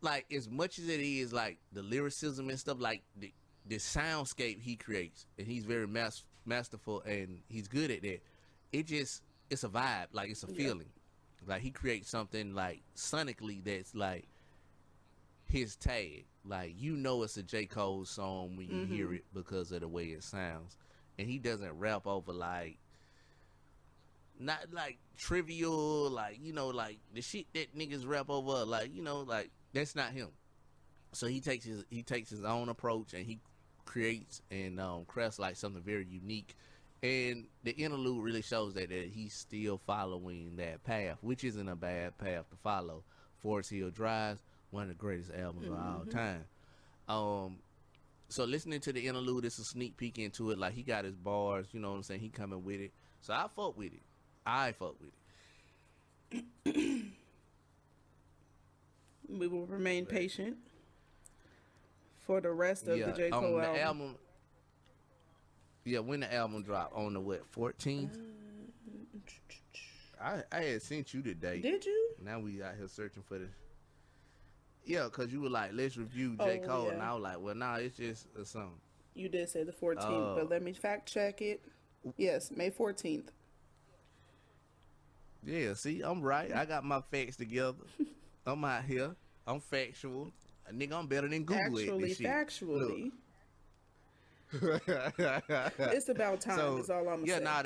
like, as much as it is, like, the lyricism and stuff, like, the soundscape he creates. And he's very masterful, and he's good at that. It's a vibe. Like, it's a feeling. Like, he creates something, like, sonically that's, like, his tag. Like, you know it's a J. Cole song when you hear it because of the way it sounds. And he doesn't rap over, like, not, like, trivial, like, you know, like, the shit that niggas rap over, like, you know, like, that's not him. So he takes his own approach, and he creates and crafts, like, something very unique. And the interlude really shows that he's still following that path, which isn't a bad path to follow. Forest Hill Drive, one of the greatest albums of all time. So listening to the interlude, it's a sneak peek into it. Like, he got his bars, you know what I'm saying? He coming with it. So I fuck with it. We will remain patient for the rest of the J. Cole album. Yeah, when the album dropped, on the what, 14th? I had sent you the date. Did you? Now we out here searching for the. Yeah, because you were like, let's review J. Cole. And I was like, well, nah, it's just a song. You did say the 14th, but let me fact check it. Yes, May 14th. Yeah, see, I'm right. I got my facts together. I'm out here. I'm factual. Nigga, I'm better than Google Factually. It's about time. So, is all I'm saying. Nah,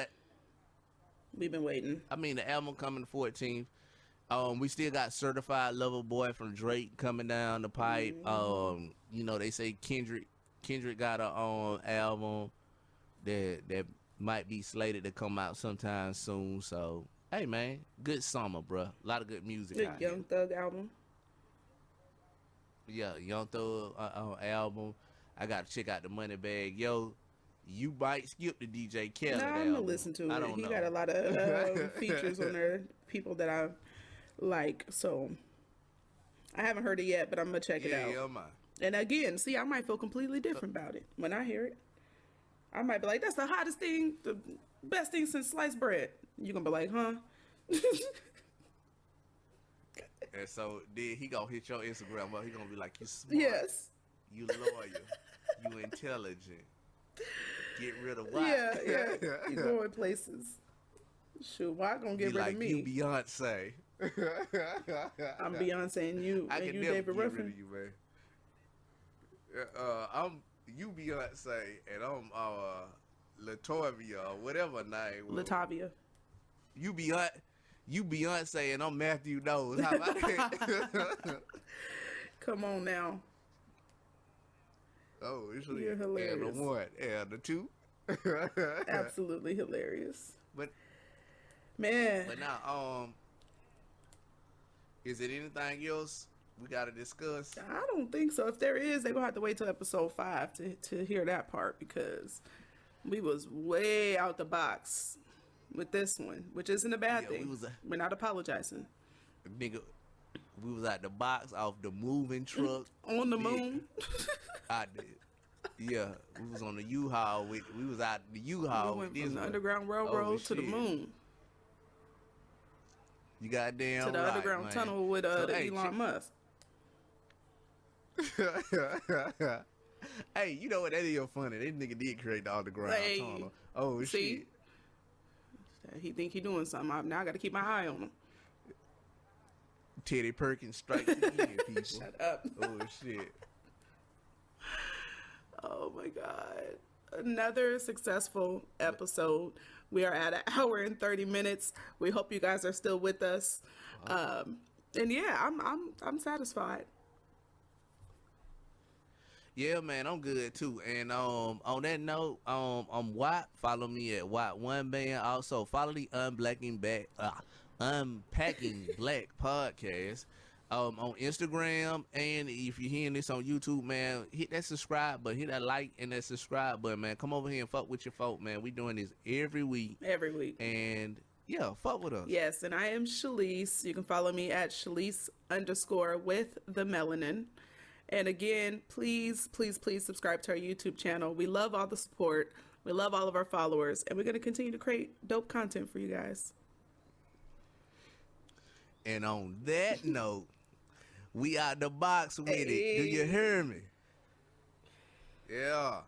we've been waiting. I mean, the album coming the 14th. We still got Certified Lover Boy from Drake coming down the pipe. You know, they say Kendrick got her album that might be slated to come out sometime soon. So, hey man, good summer, bruh. A lot of good music. Good Young Thug album. Yeah, Young Thug album. I gotta check out the Money Bag. Yo, you might skip the DJ Khaled album. I'm gonna listen to it. I don't know. He got a lot of features on there. People that I like. So I haven't heard it yet, but I'm gonna check it out. Yeah, man. And again, see, I might feel completely different about it when I hear it. I might be like, "That's the hottest thing, the best thing since sliced bread." You gonna be like, "Huh?" And so then he gonna hit your Instagram up. He gonna be like, "You smart, yes, you loyal, you intelligent. Get rid of why." Yeah. You going places. Shoot, why gonna get rid of me? You Beyonce. I'm Beyonce and you. I and can you never David get Ruffin. rid of you, man. I'm you Beyonce and I'm Latavia or whatever name. Latavia. You Beyonce and I'm Matthew Knowles. How about that? Come on now. Oh, you're hilarious. And the one, and the two. Absolutely hilarious. But now, is it anything else we gotta discuss? I don't think so. If there is, they're gonna have to wait till episode 5 to hear that part, because we was way out the box with this one, which isn't a bad thing. We're not apologizing. Nigga, we was at the box off the moving truck. On the moon. I did. Yeah, we was on the U-Haul. We was out the U-Haul. We went from the Underground Railroad to the moon. You goddamn to the right, underground man. Tunnel with Elon Musk. Hey, you know what? That is funny. That nigga did create the underground tunnel. Oh, see? Shit. He think he doing something. Now I got to keep my eye on him. Teddy Perkins strikes again, people. Shut up. Oh, shit. Oh, my God. another successful episode. We are at 1 hour and 30 minutes. We hope you guys are still with us. And yeah, I'm satisfied. Yeah, man, I'm good too. And on that note, I'm Watt. Follow me at Watt1Band. Also, follow the Unpacking Black podcast on Instagram. And if you're hearing this on YouTube, man, hit that subscribe button, hit that like and that subscribe button, man. Come over here and fuck with your folk, man. We doing this every week. Every week. And yeah, fuck with us. Yes, and I am Shelise. You can follow me at Shelise_with_the_melanin. And again, please, please, please subscribe to our YouTube channel. We love all the support. We love all of our followers. And we're going to continue to create dope content for you guys. And on that note, we out the box with it. Do you hear me? Yeah.